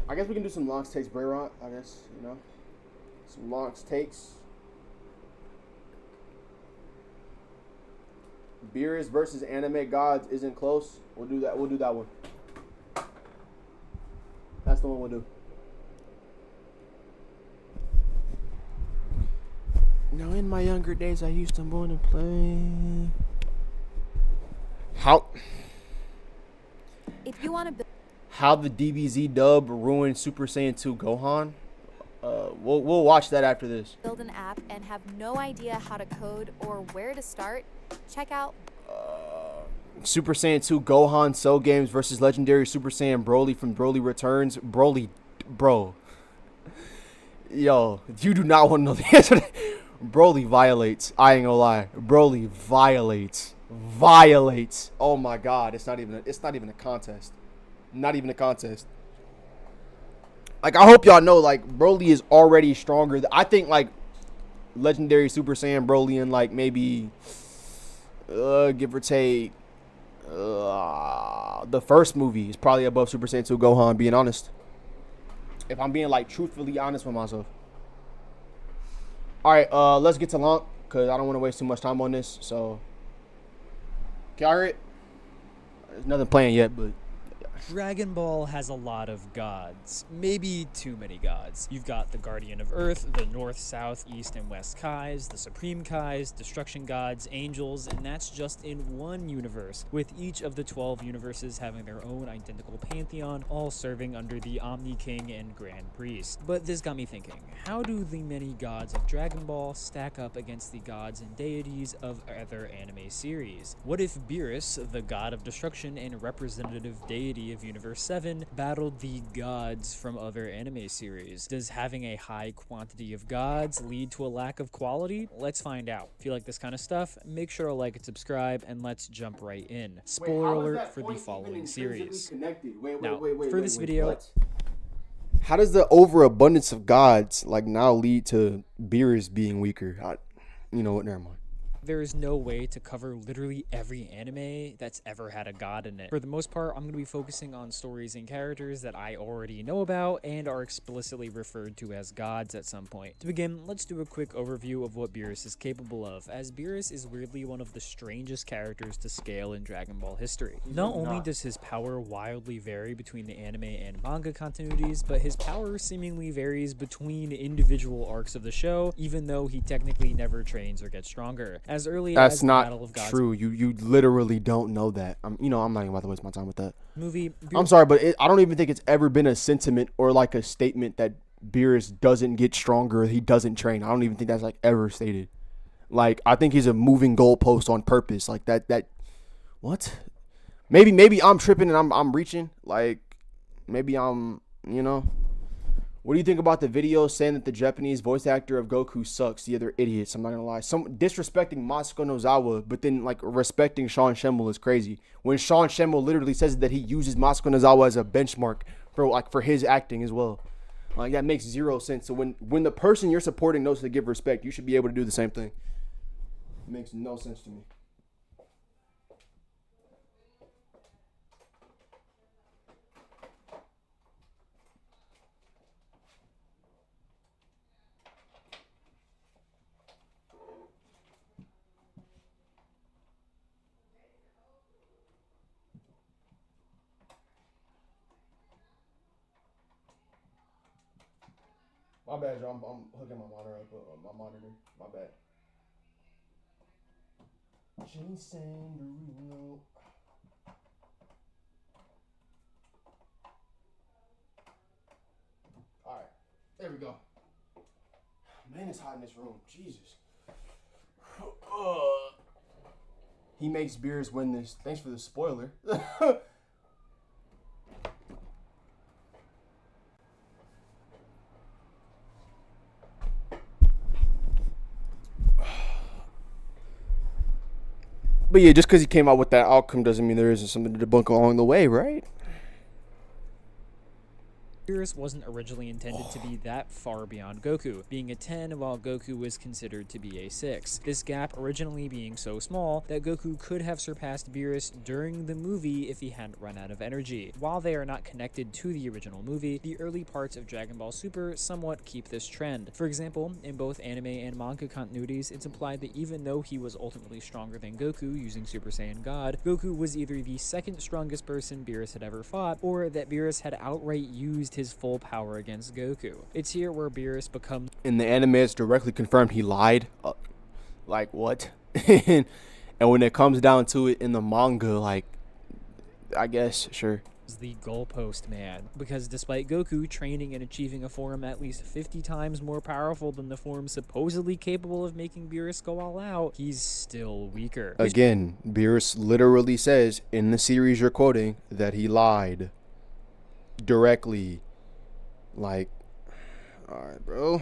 I guess we can do some longs takes, Bray Rock. I guess some longs takes. Beerus versus anime gods isn't close. We'll do that. We'll do that one. That's the one we'll do. Now, in my younger days, I used to want to play. If you want to How the DBZ dub ruined Super Saiyan 2 Gohan. We'll watch that after this. build an app and have no idea how to code or where to start, check out Super Saiyan 2 Gohan Cell Games versus Legendary Super Saiyan Broly from Broly Returns. Broly, bro. Yo, you do not want to know the answer to that. Broly violates. I ain't gonna lie. Broly violates. Violates. Oh my god, it's not even a contest. Not even a contest. Like, I hope y'all know, like, Broly is already stronger. I think, like, Legendary Super Saiyan Broly in, like, maybe, give or take, the first movie is probably above Super Saiyan 2 Gohan, being honest. If I'm being, like, truthfully honest with myself. All right, let's get to Lonk, because I don't want to waste too much time on this, so. Can y'all hear it? There's nothing playing yet, but. Dragon Ball has a lot of gods, maybe too many gods. You've got the Guardian of Earth, the North, South, East, and West Kais, the Supreme Kais, Destruction Gods, Angels, and that's just in one universe, with each of the 12 universes having their own identical pantheon, all serving under the Omni King and Grand Priest. But this got me thinking, how do the many gods of Dragon Ball stack up against the gods and deities of other anime series? What if Beerus, the god of destruction and representative deity of Universe 7, battled the gods from other anime series? Does having a high quantity of gods lead to a lack of quality? Let's find out. If you like this kind of stuff, make sure to like and subscribe, and let's jump right in. Spoiler alert for the following series. Now, for this video, How does the overabundance of gods like now lead to Beerus being weaker? You know what? Never mind. there is no way to cover literally every anime that's ever had a god in it. For the most part, I'm going to be focusing on stories and characters that I already know about and are explicitly referred to as gods at some point. To begin, let's do a quick overview of what Beerus is capable of, as Beerus is weirdly one of the strangest characters to scale in Dragon Ball history. Not only does his power wildly vary between the anime and manga continuities, but his power seemingly varies between individual arcs of the show, even though he technically never trains or gets stronger. As early as the Battle of Gods. That's not true. You literally don't know that. I'm not even about to waste my time with that. I'm sorry, but I don't even think it's ever been a sentiment or like a statement that Beerus doesn't get stronger, he doesn't train. I don't even think that's like ever stated. Like, I think he's a moving goalpost on purpose. Like that what? Maybe I'm tripping and I'm reaching. Like, maybe I'm, What do you think about the video saying that the Japanese voice actor of Goku sucks? The other idiots, I'm not gonna lie. Some disrespecting Masako Nozawa, but then like respecting Sean Schemmel is crazy. When Sean Schemmel literally says that he uses Masako Nozawa as a benchmark for his acting as well. Like, that makes zero sense. So when the person you're supporting knows to give respect, you should be able to do the same thing. It makes no sense to me. My bad, y'all. I'm hooking my monitor up. My monitor. My bad. Jason Derulo. All right, there we go. Man, it's hot in this room. Jesus. He makes Beerus win this. Thanks for the spoiler. But yeah, just because he came out with that outcome doesn't mean there isn't something to debunk along the way, right? Beerus wasn't originally intended to be that far beyond Goku, being a 10 while Goku was considered to be a 6. This gap originally being so small that Goku could have surpassed Beerus during the movie if he hadn't run out of energy. While they are not connected to the original movie, the early parts of Dragon Ball Super somewhat keep this trend. For example, in both anime and manga continuities, it's implied that even though he was ultimately stronger than Goku using Super Saiyan God, Goku was either the second strongest person Beerus had ever fought, or that Beerus had outright used his full power against Goku. It's here where Beerus becomes... In the anime, it's directly confirmed he lied. Like, what? And when it comes down to it in the manga, like, I guess, sure. the goalpost man, because despite Goku training and achieving a form at least 50 times more powerful than the form supposedly capable of making Beerus go all out, he's still weaker. Again, Beerus literally says in the series you're quoting that he lied. Directly. Like, alright, bro.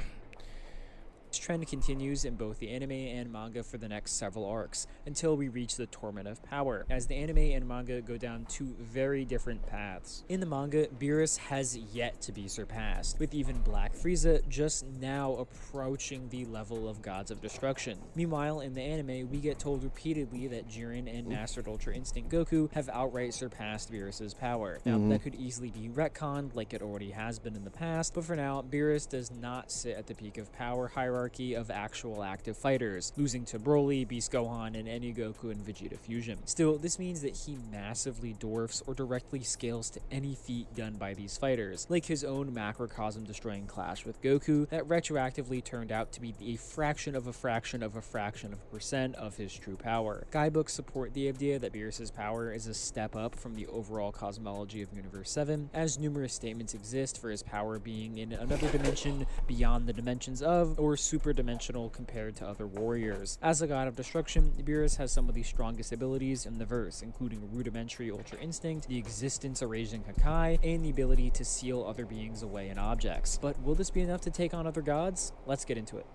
This trend continues in both the anime and manga for the next several arcs, until we reach the Torment of Power, as the anime and manga go down two very different paths. In the manga, Beerus has yet to be surpassed, with even Black Frieza just now approaching the level of Gods of Destruction. Meanwhile, in the anime, we get told repeatedly that Jiren and Mastered Ultra Instinct Goku have outright surpassed Beerus's power. Now, that could easily be retconned like it already has been in the past, but for now, Beerus does not sit at the peak of power hierarchy of actual active fighters, losing to Broly, Beast Gohan, and any Goku and Vegeta fusion. Still, this means that he massively dwarfs or directly scales to any feat done by these fighters, like his own macrocosm-destroying clash with Goku that retroactively turned out to be a fraction of a fraction of a fraction of a percent of his true power. Guidebooks support the idea that Beerus's power is a step up from the overall cosmology of Universe 7, as numerous statements exist for his power being in another dimension beyond the dimensions of, or super-dimensional compared to other warriors. As a god of destruction, Beerus has some of the strongest abilities in the verse, including rudimentary Ultra Instinct, the existence erasing Hakai, and the ability to seal other beings away in objects. But will this be enough to take on other gods? Let's get into it.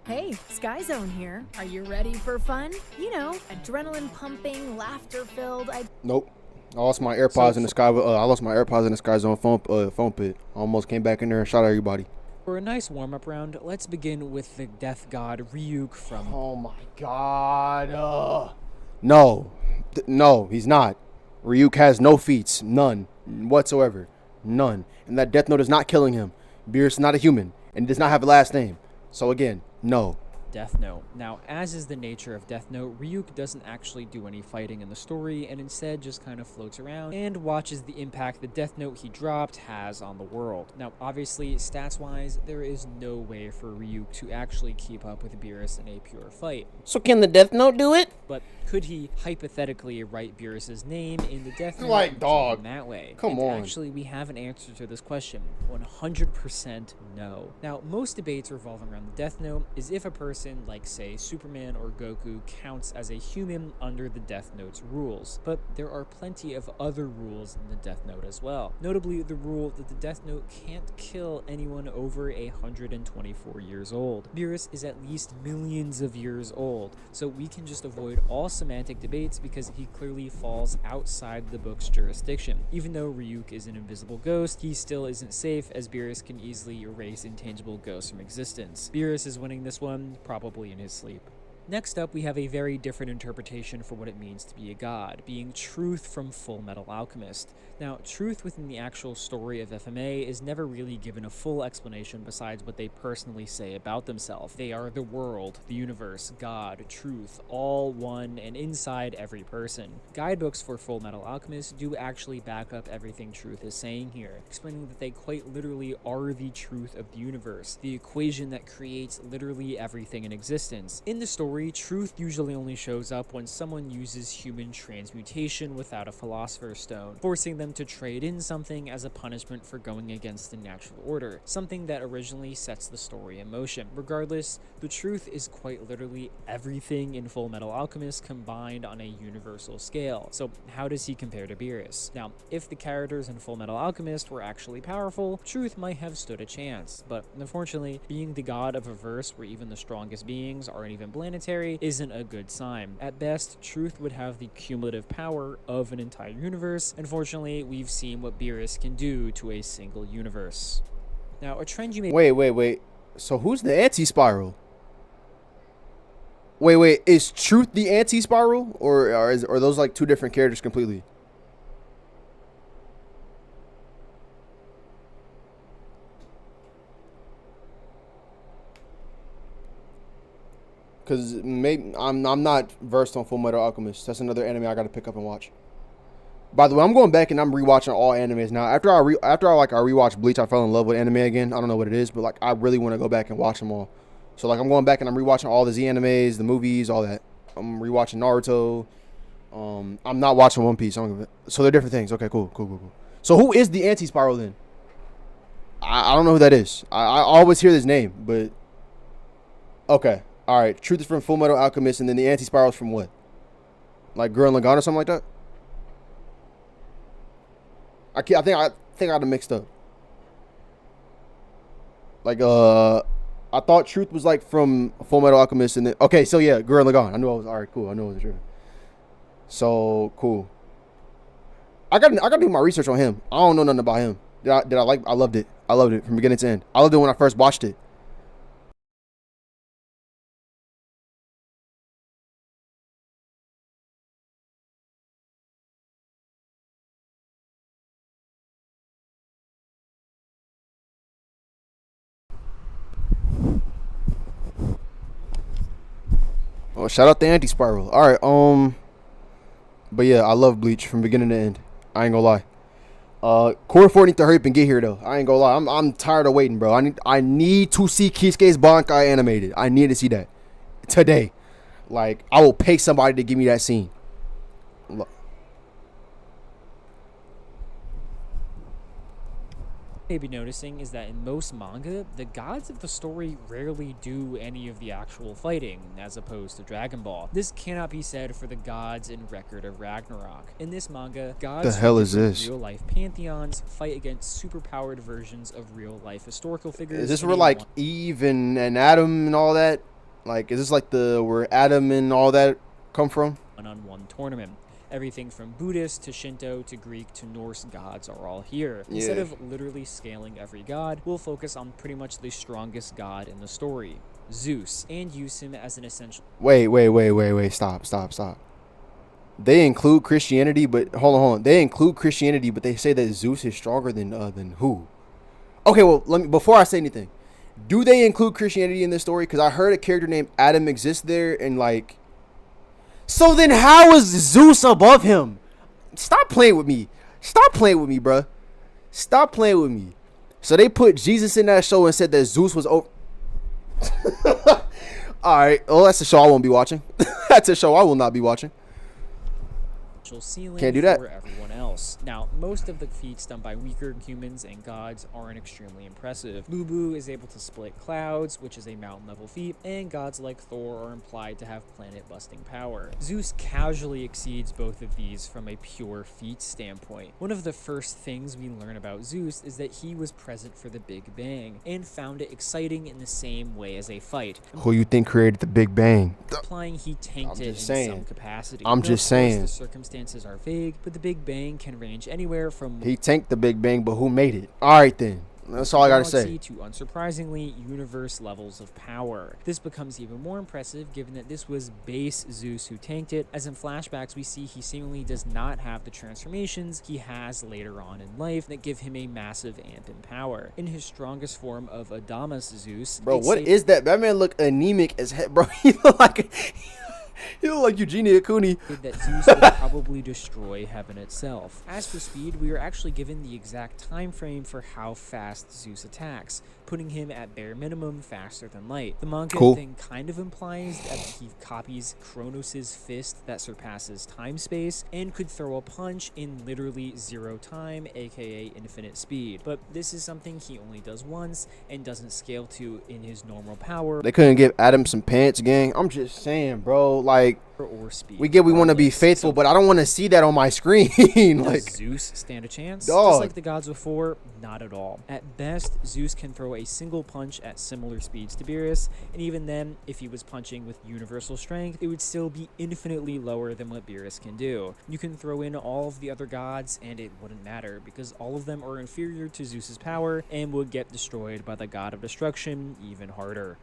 Hey, Sky Zone here. Are you ready for fun? You know, adrenaline pumping, laughter filled. Nope. I lost my AirPods in the sky. I lost my AirPods in the Sky Zone phone pit. I almost came back in there and shot at everybody. For a nice warm-up round, let's begin with the death god Ryuk from... Oh my god. No. No, he's not. Ryuk has no feats. None. Whatsoever. None. And that Death Note is not killing him. Beerus is not a human. And does not have a last name. So again, no. Death Note. Now, as is the nature of Death Note, Ryuk doesn't actually do any fighting in the story and instead just kind of floats around and watches the impact the Death Note he dropped has on the world. Now, obviously, stats-wise, there is no way for Ryuk to actually keep up with Beerus in a pure fight. So can the Death Note do it? But could he hypothetically write Beerus's name in the Death Note like, dog. in that way? Come on. Actually, we have an answer to this question. 100% no. Now, most debates revolving around the Death Note is if a person like, say, Superman or Goku counts as a human under the Death Note's rules. But there are plenty of other rules in the Death Note as well. Notably, the rule that the Death Note can't kill anyone over 124 years old. Beerus is at least millions of years old, so we can just avoid all semantic debates because he clearly falls outside the book's jurisdiction. Even though Ryuk is an invisible ghost, he still isn't safe, as Beerus can easily erase intangible ghosts from existence. Beerus is winning this one, probably in his sleep. Next up, we have a very different interpretation for what it means to be a god, being Truth from Full Metal Alchemist. Now, Truth within the actual story of FMA is never really given a full explanation besides what they personally say about themselves. They are the world, the universe, God, truth, all one and inside every person. Guidebooks for Full Metal Alchemist do actually back up everything Truth is saying here, explaining that they quite literally are the truth of the universe, the equation that creates literally everything in existence. In the story, story, truth usually only shows up when someone uses human transmutation without a philosopher's stone, forcing them to trade in something as a punishment for going against the natural order, something that originally sets the story in motion. Regardless, the truth is quite literally everything in Full Metal Alchemist combined on a universal scale. So how does he compare to Beerus? Now, if the characters in Full Metal Alchemist were actually powerful, truth might have stood a chance, but unfortunately, being the god of a verse where even the strongest beings aren't even planetary isn't a good sign. At best, truth would have the cumulative power of an entire universe. Unfortunately, we've seen what Beerus can do to a single universe. Now, a trend you may— Wait. So who's the anti-spiral? Wait. Is Truth the anti-spiral, or are those like two different characters completely? Cause maybe I'm not versed on Full Metal Alchemist. That's another anime I gotta pick up and watch. By the way, I'm going back and I'm rewatching all animes now. After I rewatched Bleach, I fell in love with anime again. I don't know what it is, but like I really want to go back and watch them all. So like I'm going back and I'm rewatching all the Z animes, the movies, all that. I'm rewatching Naruto. I'm not watching One Piece. So they're different things. Okay, cool. So who is the anti-spiral then? I don't know who that is. I always hear this name, but okay. All right, Truth is from Full Metal Alchemist, and then the anti-spiral is from what? Like Gurren Lagann or something like that? I think I got them mixed up. Like I thought Truth was like from Full Metal Alchemist, and then okay, so yeah, Gurren Lagann. I knew I was all right. Cool. I knew it was true. So cool. I got to do my research on him. I don't know nothing about him. Did I like? I loved it. I loved it from beginning to end. I loved it when I first watched it. Oh, shout out the anti-spiral. All right, but yeah, I love Bleach from beginning to end. I ain't gonna lie. Core 4 need to hurry up and get here though. I ain't gonna lie. I'm tired of waiting, bro. I need to see Kisuke's Bankai animated. I need to see that today. Like I will pay somebody to give me that scene. may be noticing is that in most manga, the gods of the story rarely do any of the actual fighting, as opposed to Dragon Ball. This cannot be said for the gods in Record of Ragnarok. In this manga, gods from real-life pantheons fight against superpowered versions of real-life historical figures. Is this where like Eve and Adam and all that? Like, is this like where Adam and all that come from? One-on-one tournament. Everything from Buddhist to Shinto to Greek to Norse gods are all here. Instead of literally scaling every god, we'll focus on pretty much the strongest god in the story, Zeus, and use him as an essential— Wait. Stop. They include Christianity, but hold on. They include Christianity, but they say that Zeus is stronger than who? Okay, well, before I say anything, do they include Christianity in this story? Because I heard a character named Adam exists there, and like, so then how is Zeus above him? Stop playing with me, bruh. Stop playing with me. So they put Jesus in that show and said that Zeus was over. All right, well, that's a show I won't be watching. That's a show I will not be watching. Ceiling Can't do that for everyone else. Now, most of the feats done by weaker humans and gods aren't extremely impressive. Lubu is able to split clouds, which is a mountain level feat, and gods like Thor are implied to have planet busting power. Zeus casually exceeds both of these from a pure feat standpoint. One of the first things we learn about Zeus is that he was present for the Big Bang and found it exciting in the same way as a fight. Who you think created the Big Bang? Implying he tanked it in some capacity. I'm just saying. The circumstances are vague, but the Big Bang can range anywhere from— He tanked the Big Bang, but who made it? All right then. That's all I gotta say. To unsurprisingly universe levels of power. This becomes even more impressive given that this was base Zeus who tanked it, as in flashbacks we see he seemingly does not have the transformations he has later on in life that give him a massive amp in power. In his strongest form of Adamas Zeus— Bro, what is that? That man look anemic as heck, bro. He look like Eugenia Cooney. That Zeus would probably destroy heaven itself. As for speed, we are actually given the exact time frame for how fast Zeus attacks, putting him at bare minimum faster than light. The manga Cool. then kind of implies that he copies Kronos' fist that surpasses time-space and could throw a punch in literally 0 time, aka infinite speed. But this is something he only does once and doesn't scale to in his normal power They couldn't give Adam some pants, gang. I'm just saying, bro. Like, or speed. we want to be regardless. faithful, So but I don't want to see that on my screen. does Like, Zeus stand a chance? Dog. Just like the gods before, not at all. At best, Zeus can throw a single punch at similar speeds to Beerus, and even then, if he was punching with universal strength, it would still be infinitely lower than what Beerus can do. You can throw in all of the other gods, and it wouldn't matter, because all of them are inferior to Zeus's power and would get destroyed by the god of destruction even harder.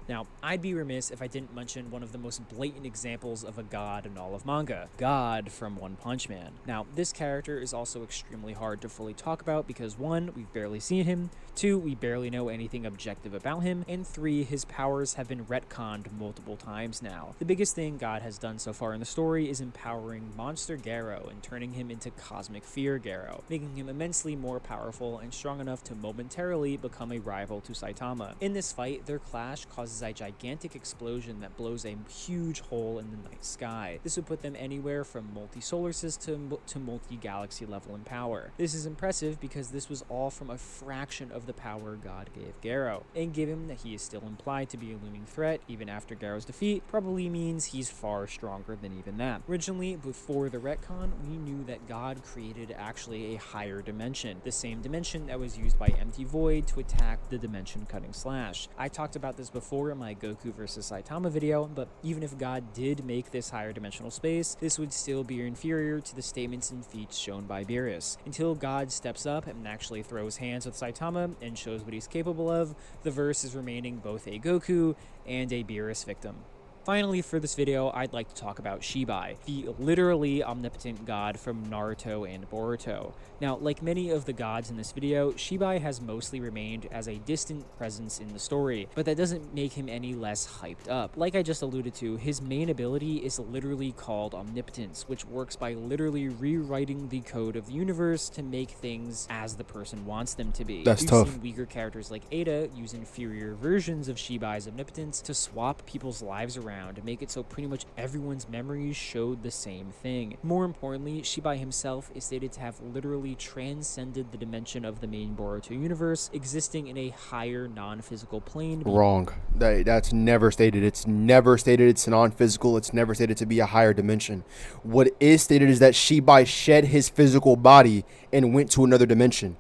Now, I'd be remiss if I didn't mention one of the most blatant examples of a god in all of manga, God from One Punch Man. Now, this character is also extremely hard to fully talk about because 1, we've barely seen him, 2, we barely know anything objective about him, and 3, his powers have been retconned multiple times now. The biggest thing God has done so far in the story is empowering Monster Garo and turning him into Cosmic Fear Garo, making him immensely more powerful and strong enough to momentarily become a rival to Saitama. In this fight, their clash causes a gigantic explosion that blows a huge hole in the night sky. This would put them anywhere from multi-solar system to multi-galaxy level in power. This is impressive because this was all from a fraction of the power God gave Garo, and given that he is still implied to be a looming threat even after Garo's defeat, probably means he's far stronger than even that. Originally, before the retcon, we knew that God created actually a higher dimension, the same dimension that was used by Empty Void to attack the dimension-cutting slash. I talked about this before in my Goku vs Saitama video, but even if God did make this higher dimensional space, this would still be inferior to the statements and feats shown by Beerus. Until God steps up and actually throws hands with Saitama and shows what he's capable of, the verse is remaining both a Goku and a Beerus victim. Finally, for this video, I'd like to talk about Shibai, the literally omnipotent god from Naruto and Boruto. Now, like many of the gods in this video, Shibai has mostly remained as a distant presence in the story, but that doesn't make him any less hyped up. Like I just alluded to, his main ability is literally called Omnipotence, which works by literally rewriting the code of the universe to make things as the person wants them to be. That's We've tough. seen weaker characters like Ada use inferior versions of Shibai's omnipotence to swap people's lives around and make it so pretty much everyone's memories showed the same thing. More importantly, Shibai himself is stated to have literally transcended the dimension of the main Boruto universe, existing in a higher non-physical plane. wrong. That's never stated. It's never stated it's non-physical. It's never stated to be a higher dimension. What is stated is that Shibai shed his physical body and went to another dimension.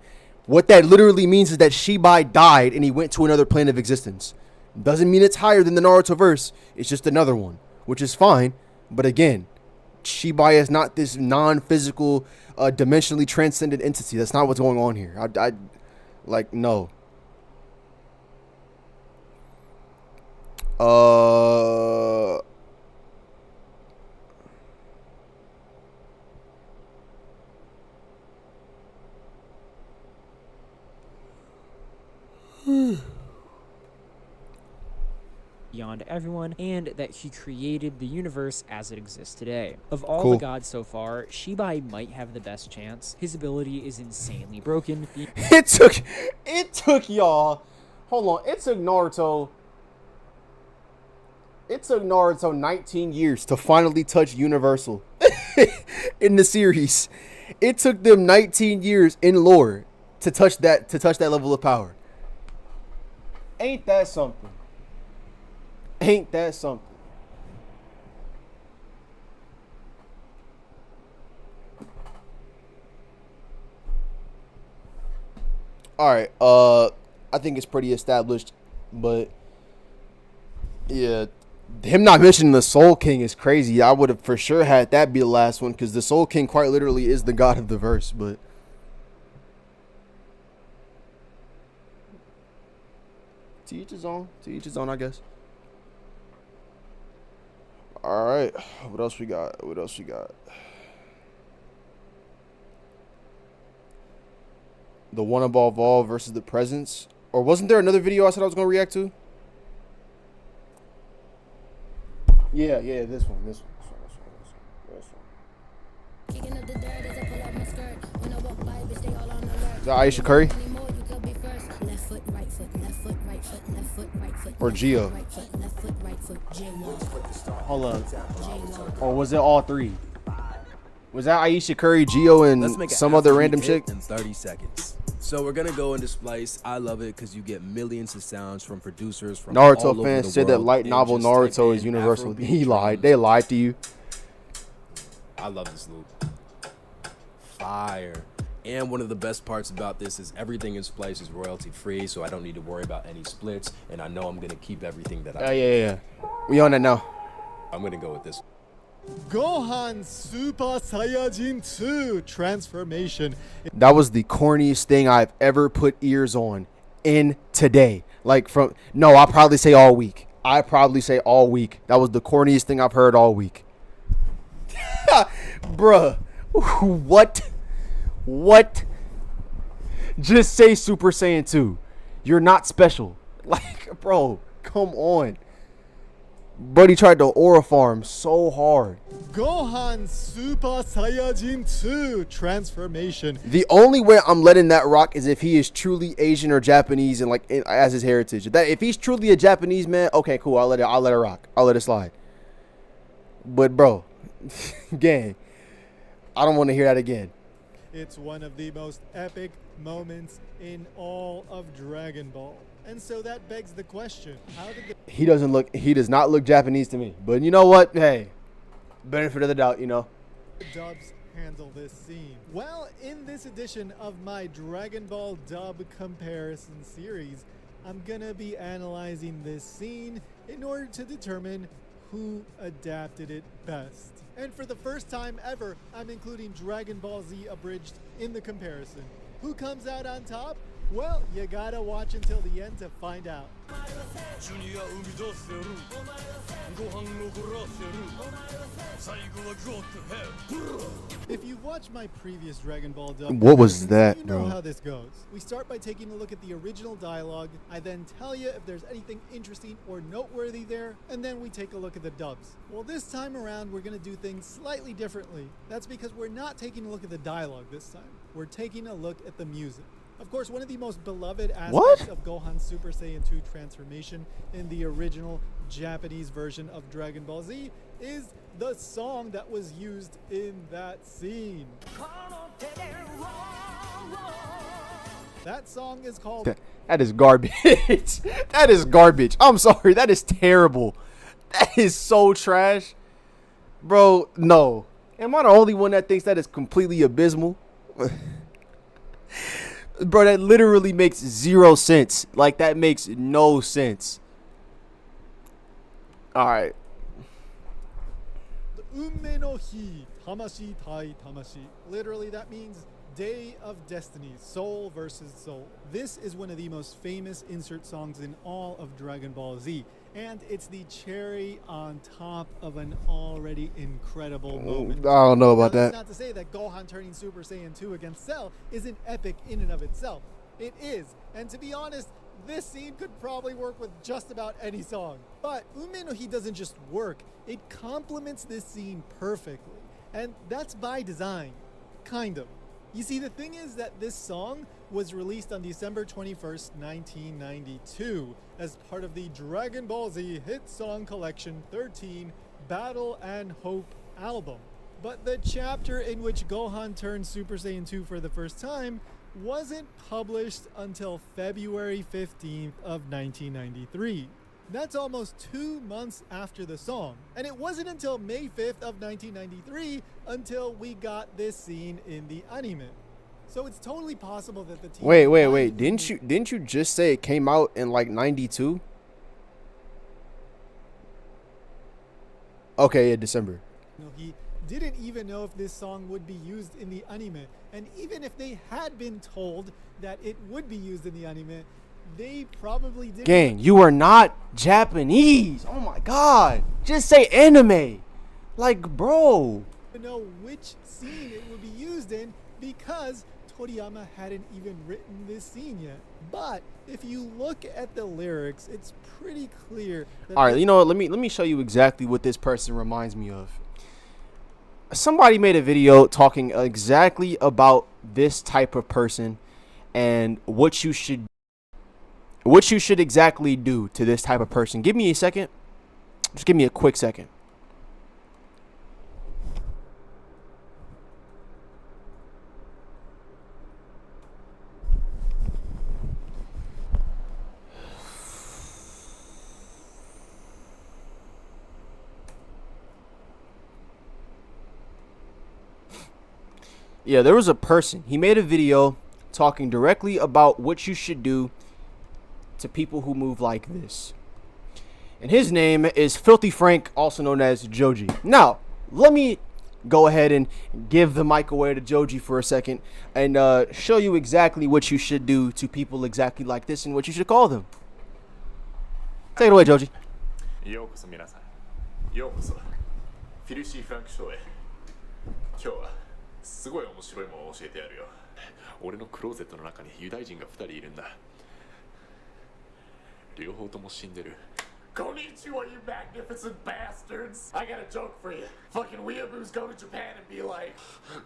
What that literally means is that Shibai died and he went to another plane of existence. Doesn't mean it's higher than the Naruto verse. It's just another one, which is fine. But again, Shibai is not this non-physical, dimensionally transcendent entity. That's not what's going on here. I like, no. Beyond everyone, and that he created the universe as it exists today. Of all Cool. the gods so far, Shibai might have the best chance. His ability is insanely broken. It took y'all. Hold on. It took Naruto 19 years to finally touch Universal in the series. It took them 19 years in lore to touch that level of power. Ain't that something? Ain't that something? All right. I think it's pretty established, but yeah, him not mentioning the Soul King is crazy. I would have for sure had that be the last one because the Soul King quite literally is the god of the verse, but to each his own. To each his own, I guess. All right. What else we got? The one above all versus the presence. Or wasn't there another video I said I was going to react to? Yeah, this one. Is that Aisha Curry? Or Geo. Hold up. Or was it all three? Was that Aisha Curry, Geo, and some other random chick? In 30 seconds. So we're gonna go into Splice. I love it because you get millions of sounds from producers from all Naruto over fans the said that world, light and novel just type Naruto in is universal. Afrobeat He lied. drums. They lied to you. I love this loop. Fire. And one of the best parts about this is everything in Splice is royalty free, so I don't need to worry about any splits, and I know I'm gonna keep everything that I. Yeah. We on that now. I'm gonna go with this. Gohan Super Saiyajin 2 transformation. That was the corniest thing I've ever put ears on in today. Like I'll probably say all week. That was the corniest thing I've heard all week. Bruh. What? Just say Super Saiyan 2. You're not special. Like, bro, come on. Buddy tried to aura farm so hard. Gohan Super Saiyajin 2 transformation. The only way I'm letting that rock is if he is truly Asian or Japanese and as his heritage. That if he's truly a Japanese man, okay, cool. I'll let it rock. I'll let it slide. But bro, gang, I don't want to hear that again. It's one of the most epic moments in all of Dragon Ball. And so that begs the question, how did the He does not look Japanese to me. But you know what? Hey, benefit of the doubt, you know. dubs handle this scene? Well, in this edition of my Dragon Ball dub comparison series, I'm gonna be analyzing this scene in order to determine who adapted it best. And for the first time ever, I'm including Dragon Ball Z Abridged in the comparison. Who comes out on top? Well, you gotta watch until the end to find out. If you've watched my previous Dragon Ball dub, What was that, you know bro? how this goes. We start by taking a look at the original dialogue. I then tell you if there's anything interesting or noteworthy there, and then we take a look at the dubs. Well, this time around, we're gonna do things slightly differently. That's because we're not taking a look at the dialogue this time. We're taking a look at the music. Of course, one of the most beloved aspects of Gohan's Super Saiyan 2 transformation in the original Japanese version of Dragon Ball Z is the song that was used in that scene. That song is called... That is garbage. That is garbage. I'm sorry. That is terrible. That is so trash. Bro, no. Am I the only one that thinks that is completely abysmal? Bro, that literally makes zero sense. Like, that makes no sense. Alright. Unme no hi, tamashi tai tamashi. Literally, that means Day of Destiny, soul versus soul. This is one of the most famous insert songs in all of Dragon Ball Z, and it's the cherry on top of an already incredible moment. I don't know about Now, that's that. not to say that Gohan turning Super Saiyan 2 against Cell isn't epic in and of itself. It is, and to be honest, this scene could probably work with just about any song. But Unme no Hi doesn't just work, it complements this scene perfectly. And that's by design. Kind of. You see, the thing is that this song was released on December 21st, 1992 as part of the Dragon Ball Z Hit Song Collection 13 Battle and Hope album. But the chapter in which Gohan turned Super Saiyan 2 for the first time wasn't published until February 15th of 1993. That's almost 2 months after the song. And it wasn't until May 5th of 1993 until we got this scene in the anime. So it's totally possible that the team... Wait. Didn't you just say it came out in like 92? Okay, yeah, December. No, he didn't even know if this song would be used in the anime. And even if they had been told that it would be used in the anime, they probably didn't. Gang, you are not Japanese. Oh my god. Just say anime. Like, bro. Know which scene it would be used in because Toriyama hadn't even written this scene yet. But if you look at the lyrics, it's pretty clear that... All right, you know what? Let me show you exactly what this person reminds me of. Somebody made a video talking exactly about this type of person and what you should... what you should exactly do to this type of person. Give me a second. Just give me a quick second. Yeah, there was a person. He made a video talking directly about what you should do to people who move like this. And his name is Filthy Frank, also known as Joji. Now, let me go ahead and give the mic away to Joji for a second and show you exactly what you should do to people exactly like this and what you should call them. Take it away, Joji. ようこそ皆さん。ようこそ。フィルシー・フランクショーへ。今日はすごい面白いものを教えてやるよ。俺のクローゼットの中にユダヤ人が2人いるんだ。両方とも死んでる。Konnichiwa, you magnificent bastards! I got a joke for you. Fucking weeaboos go to Japan and be like,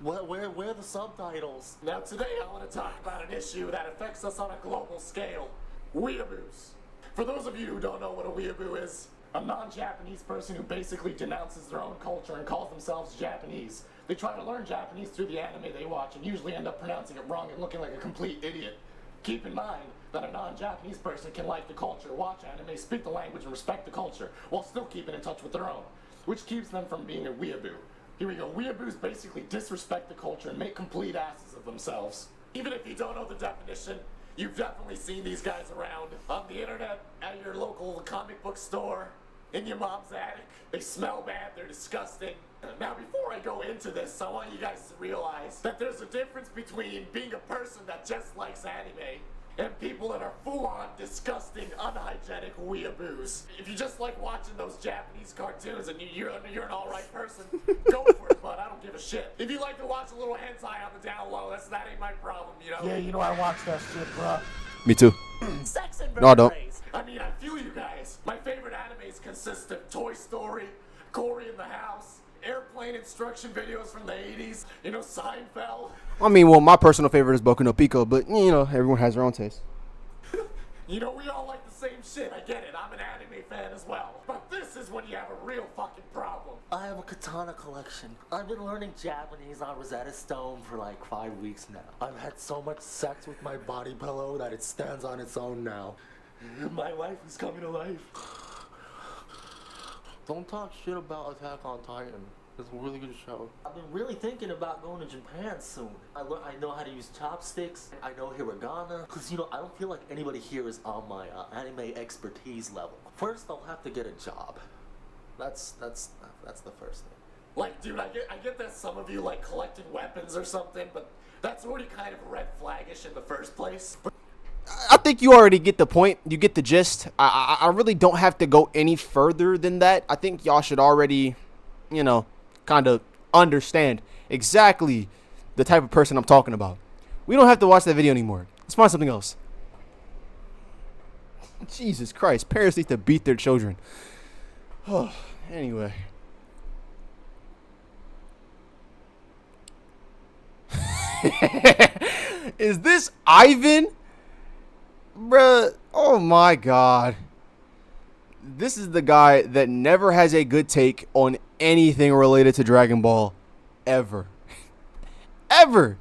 where are the subtitles? Now today I want to talk about an issue that affects us on a global scale. Weeaboos. For those of you who don't know what a weeaboo is, a non-Japanese person who basically denounces their own culture and calls themselves Japanese. They try to learn Japanese through the anime they watch and usually end up pronouncing it wrong and looking like a complete idiot. Keep in mind that a non-Japanese person can like the culture, watch anime, speak the language, and respect the culture, while still keeping in touch with their own, which keeps them from being a weeaboo. Here we go. Weeaboos basically disrespect the culture and make complete asses of themselves. Even if you don't know the definition, you've definitely seen these guys around on the internet, at your local comic book store, in your mom's attic. They smell bad, they're disgusting. Now, before I go into this, I want you guys to realize that there's a difference between being a person that just likes anime and people that are full-on, disgusting, unhygienic weeaboos. If you just like watching those Japanese cartoons and you're an alright person, go for it, bud. I don't give a shit. If you like to watch a little hentai on the down low, that ain't my problem, you know? Yeah, you know I watch that shit, bruh. Me too. Sex and No, I don't. berets. I mean, I feel you guys. My favorite animes consist of Toy Story, Cory in the House, airplane instruction videos from the 80s, you know, Seinfeld. I mean, well, my personal favorite is Boku no Pico, but, you know, everyone has their own taste. You know, we all like the same shit. I get it. I'm an anime fan as well. But this is when you have a real fucking problem. I have a katana collection. I've been learning Japanese on Rosetta Stone for like 5 weeks now. I've had so much sex with my body pillow that it stands on its own now. My wife is coming to life. Don't talk shit about Attack on Titan. It's a really good show. I've been really thinking about going to Japan soon. I know how to use chopsticks. I know hiragana. Because, you know, I don't feel like anybody here is on my anime expertise level. First, I'll have to get a job. That's the first thing. Like, dude, I get that some of you like collecting weapons or something, but that's already kind of red flaggish in the first place. But I think you already get the point. You get the gist. I really don't have to go any further than that. I think y'all should already, you know, kind of understand exactly the type of person I'm talking about. We don't have to watch that video anymore. Let's find something else. Jesus Christ. Parents need to beat their children. Oh, anyway. Is this Ivan? Bruh, oh my god. This is the guy that never has a good take on anything related to Dragon Ball. Ever. Ever.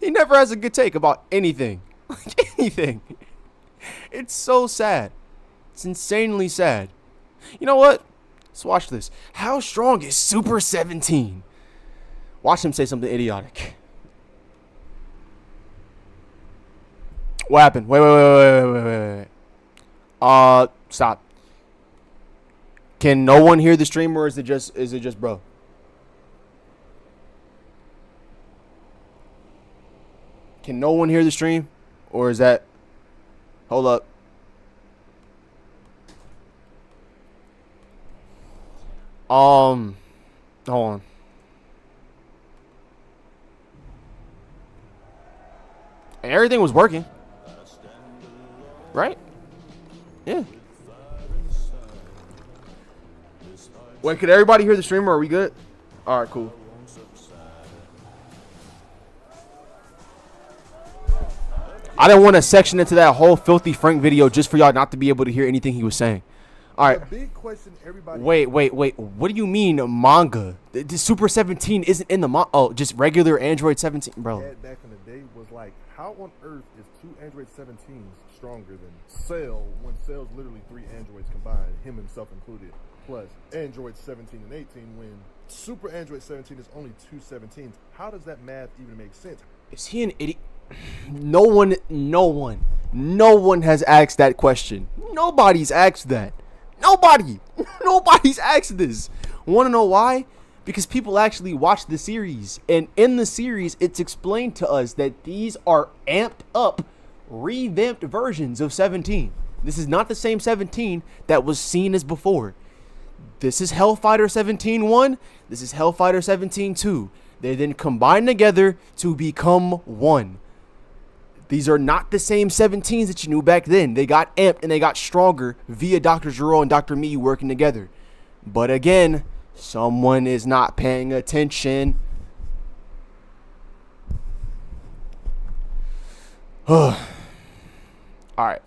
He never has a good take about anything. Like anything. It's so sad. It's insanely sad. You know what? Let's watch this. How strong is Super 17? Watch him say something idiotic. What happened? Wait. Stop. Can no one hear the stream, or is it just bro? Can no one hear the stream? Or is that... Hold up. Hold on. And everything was working. Right? Yeah. Wait, could everybody hear the stream, or are we good? Alright, cool. I didn't want to section into that whole Filthy Frank video just for y'all not to be able to hear anything he was saying. All right. The big question everybody. Wait. What do you mean manga? The Super 17 isn't in the manga. Oh, just regular Android 17, bro. Back in the day was like, how on earth is 2 Android 17s stronger than Cell when Cell's literally 3 androids combined, him himself included, plus Android 17 and 18 when Super Android 17 is only 2 17s? How does that math even make sense? Is he an idiot? No one has asked that question. Nobody's asked that. Nobody's asked this. Want to know why? Because people actually watch the series, and in the series it's explained to us that these are amped up, revamped versions of 17. This is not the same 17 that was seen as before. This is Hellfighter 17-1. This is Hellfighter 17-2. They then combine together to become one. These are not the same 17s that you knew back then. They got amped and they got stronger via Dr. Gero and Dr. Miyu working together. But again, someone is not paying attention. All right.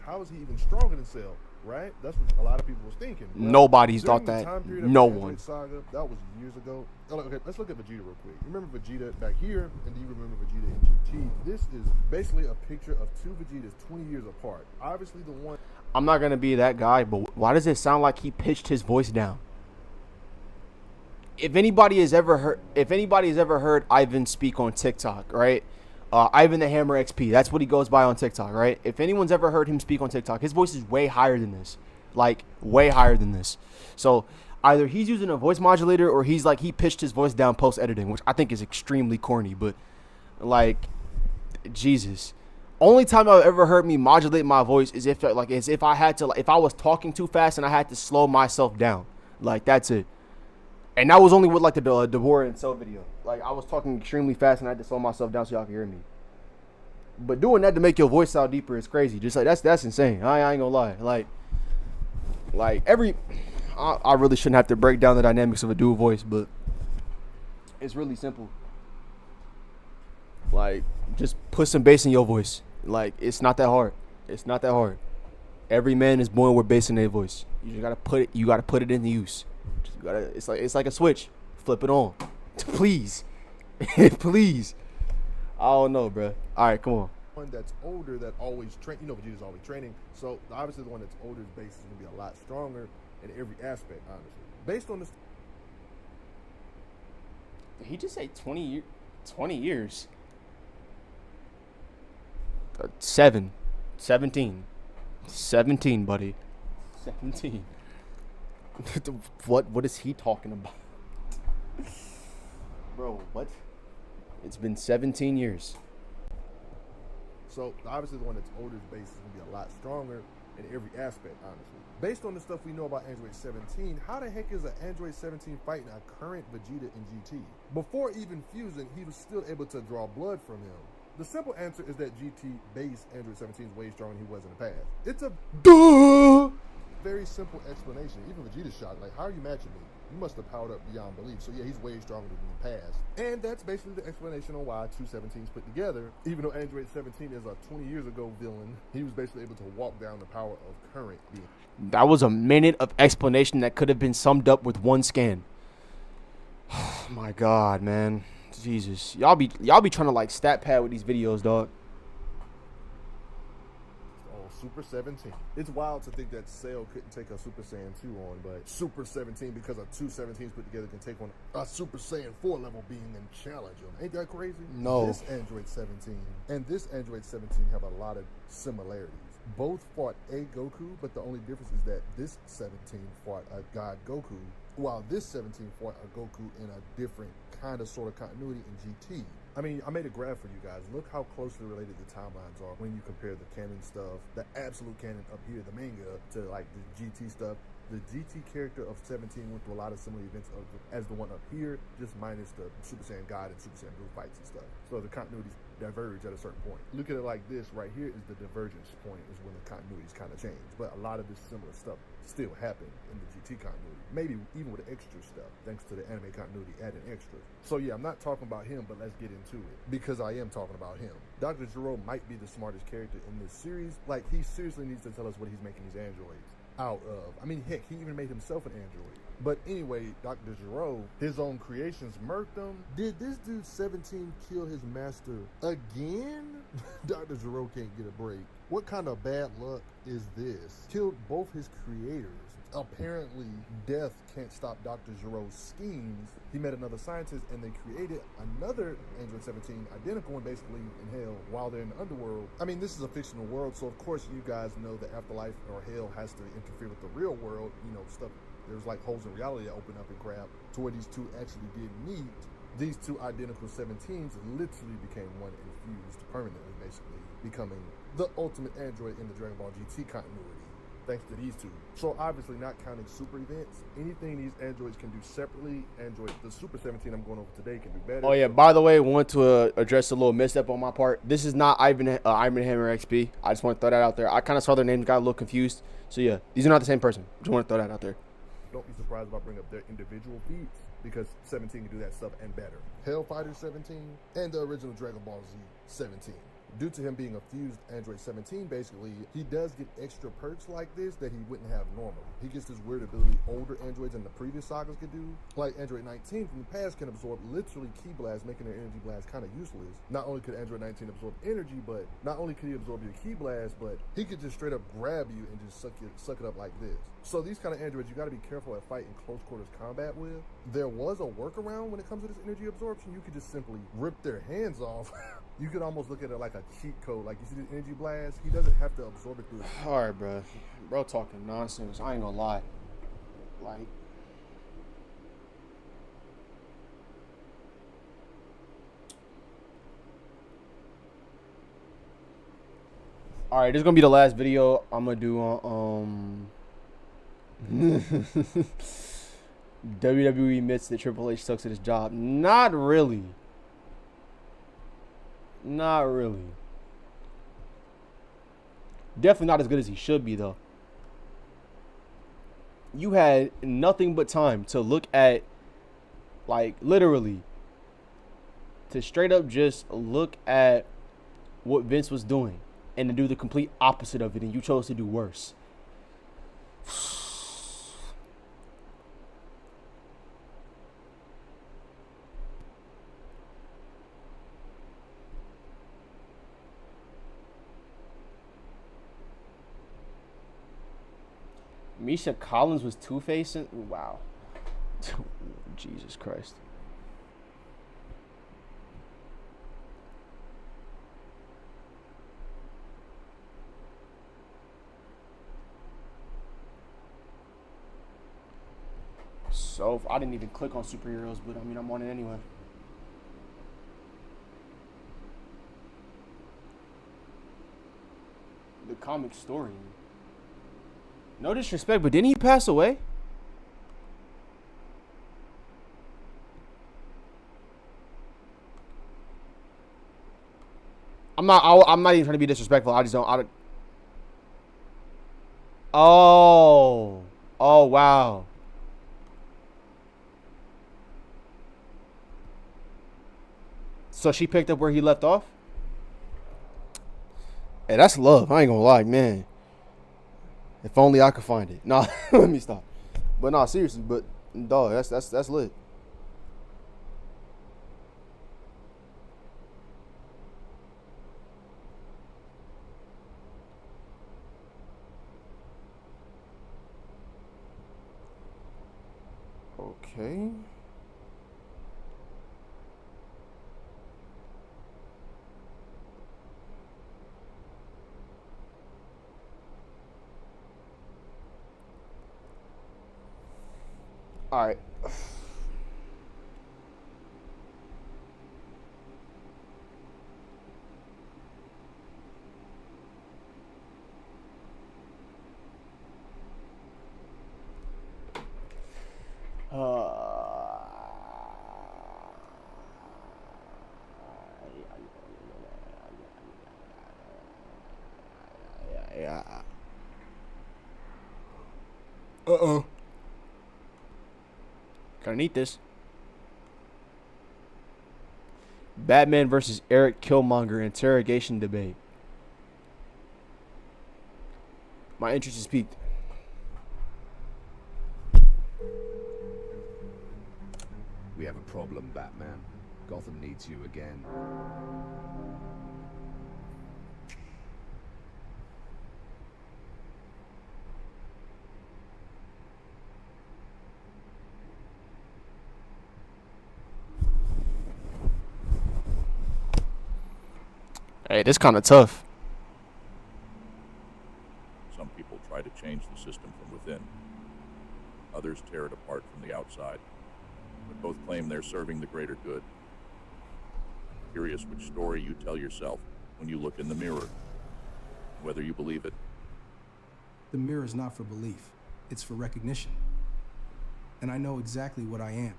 How is he even stronger than Cell? Right? That's what a lot of people was thinking. Well, Nobody's thought that. No one. Saga, that was years ago. Okay, let's look at Vegeta real quick. You remember Vegeta back here, and do you remember Vegeta in GT? This is basically a picture of 2 Vegetas 20 years apart. Obviously, the one. I'm not gonna be that guy, but why does it sound like he pitched his voice down? If anybody has ever heard Ivan speak on TikTok, right? Ivan the Hammer XP, that's what he goes by on TikTok, right? If anyone's ever heard him speak on TikTok, his voice is way higher than this. Like, way higher than this. So, either he's using a voice modulator or he pitched his voice down post-editing, which I think is extremely corny, but, like, Jesus. Only time I've ever heard me modulate my voice is if I was talking too fast and I had to slow myself down. Like, that's it. And that was only with, like, the Deborah and Cell video. Like, I was talking extremely fast and I had to slow myself down so y'all can hear me. But doing that to make your voice sound deeper is crazy. Just like, that's insane. I ain't gonna lie. I really shouldn't have to break down the dynamics of a dual voice, but it's really simple. Like, just put some bass in your voice. Like, it's not that hard. Every man is born with bass in their voice. You just gotta put it into use. It's like a switch. Flip it on. Please. Please. I don't know, bro. All right, come on. One that's older that always train. You know, Vegeta's always training. So obviously, the one that's older's base is gonna be a lot stronger in every aspect. Honestly, based on this. Did he just say 20 years? 20 years. 17, buddy. 17. What is he talking about? Bro, what? It's been 17 years. So obviously the one that's older's base is gonna be a lot stronger in every aspect, honestly. Based on the stuff we know about Android 17, how the heck is an Android 17 fighting a current Vegeta in GT? Before even fusing, he was still able to draw blood from him. The simple answer is that GT base Android 17 is way stronger than he was in the past. It's a very simple explanation. Even Vegeta's shocked. Like, how are you matching me? You must have powered up beyond belief. So yeah, he's way stronger than in the past. And that's basically the explanation on why 2 17s put together. Even though Android 17 is a 20 years ago villain, he was basically able to walk down the power of current being. That was a minute of explanation that could have been summed up with one scan. Oh my God, man. Jesus. Y'all be trying to like stat pad with these videos, dog. Super 17. It's wild to think that Cell couldn't take a Super Saiyan 2 on, but Super 17, because of 2 17s put together, can take on a Super Saiyan 4 level being and challenge him. Ain't that crazy? No. This Android 17 and this Android 17 have a lot of similarities. Both fought a Goku, but the only difference is that this 17 fought a God Goku, while this 17 fought a Goku in a different kind of sort of continuity in GT. I mean, I made a graph for you guys. Look how closely related the timelines are when you compare the canon stuff, the absolute canon up here, the manga, to like the GT stuff. The GT character of 17 went through a lot of similar events as the one up here, just minus the Super Saiyan God and Super Saiyan Blue fights and stuff. So the continuities diverge at a certain point. Look at it like this, right here is the divergence point, is when the continuities kind of change. But a lot of this similar stuff still happened in the GT continuity. Maybe even with extra stuff, thanks to the anime continuity adding extras. So yeah, I'm not talking about him, but let's get into it, because I am talking about him. Dr. Gero might be the smartest character in this series. Like, he seriously needs to tell us what he's making these androids out of. I mean, heck, he even made himself an android. But anyway, Dr. Gero, his own creations murked him. Did this dude 17 kill his master again? Dr. Gero can't get a break. What kind of bad luck is this? Killed both his creators. Apparently, death can't stop Dr. Gero's schemes. He met another scientist and they created another Android 17, identical and basically in hell while they're in the underworld. I mean, this is a fictional world, so of course you guys know the afterlife or hell has to interfere with the real world. You know, stuff, there's like holes in reality that open up and grab to where these two actually did meet. These two identical 17s literally became one and fused permanently, basically becoming the ultimate android in the Dragon Ball GT continuity, thanks to these two. So obviously, not counting super events, anything these androids can do separately, the Super 17 I'm going over today can do better. Oh yeah, by the way, want to address a little misstep on my part. This is not Ivan Hammer XP. I just want to throw that out there. I kind of saw their names, got a little confused. So yeah, these are not the same person. Just want to throw that out there. Don't be surprised if I bring up their individual feats, because 17 can do that stuff and better. Hellfighter 17 and the original Dragon Ball Z 17. Due to him being a fused Android 17, basically, he does get extra perks like this that he wouldn't have normally. He gets this weird ability older androids in the previous sagas could do. Like Android 19 from the past can absorb literally ki blasts, making their energy blast kind of useless. Not only could Android 19 absorb energy, but not only could he absorb your ki blast, but he could just straight up grab you and just suck it up like this. So these kind of androids, you got to be careful at fighting close quarters combat with. There was a workaround when it comes to this energy absorption. You could just simply rip their hands off. You could almost look at it like a cheat code. Like, you see this energy blast, he doesn't have to absorb it through his... All right, bro talking nonsense. I ain't gonna lie. Like, all right, this is gonna be the last video I'm gonna do on WWE admits that Triple H sucks at his job. Not really. Not really. Definitely not as good as he should be, though. You had nothing but time to look at, like, literally, to straight up just look at what Vince was doing and to do the complete opposite of it, and you chose to do worse. Misha Collins was Two-Face? Wow. Jesus Christ. So, I didn't even click on superheroes, but I mean, I'm on it anyway. The comic story. No disrespect, but didn't he pass away? I'm not even trying to be disrespectful. I just don't. Oh wow. So she picked up where he left off? Hey, that's love. I ain't gonna lie, man. If only I could find it. Nah, let me stop. But nah, seriously, but dog, that's lit. Okay. All right. Yeah. Uh-oh. Gonna need this. Batman versus Eric Killmonger interrogation debate. My interest is piqued. We have a problem, Batman. Gotham needs you again. Hey, this kind of tough. Some people try to change the system from within. Others tear it apart from the outside. But both claim they're serving the greater good. I'm curious which story you tell yourself when you look in the mirror. Whether you believe it. The mirror is not for belief. It's for recognition. And I know exactly what I am.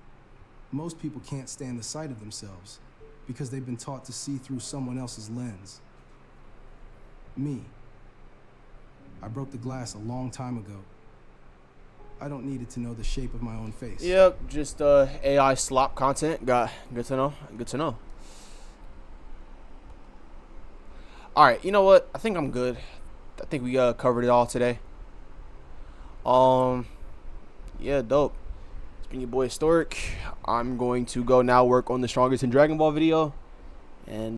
Most people can't stand the sight of themselves because they've been taught to see through someone else's lens. Me. I broke the glass a long time ago. I don't need it to know the shape of my own face. Yep, just AI slop content. Good to know. Good to know. All right, you know what? I think I'm good. I think we covered it all today. Yeah, dope. It's been your boy Historic. I'm going to go now work on the Strongest in Dragon Ball video, and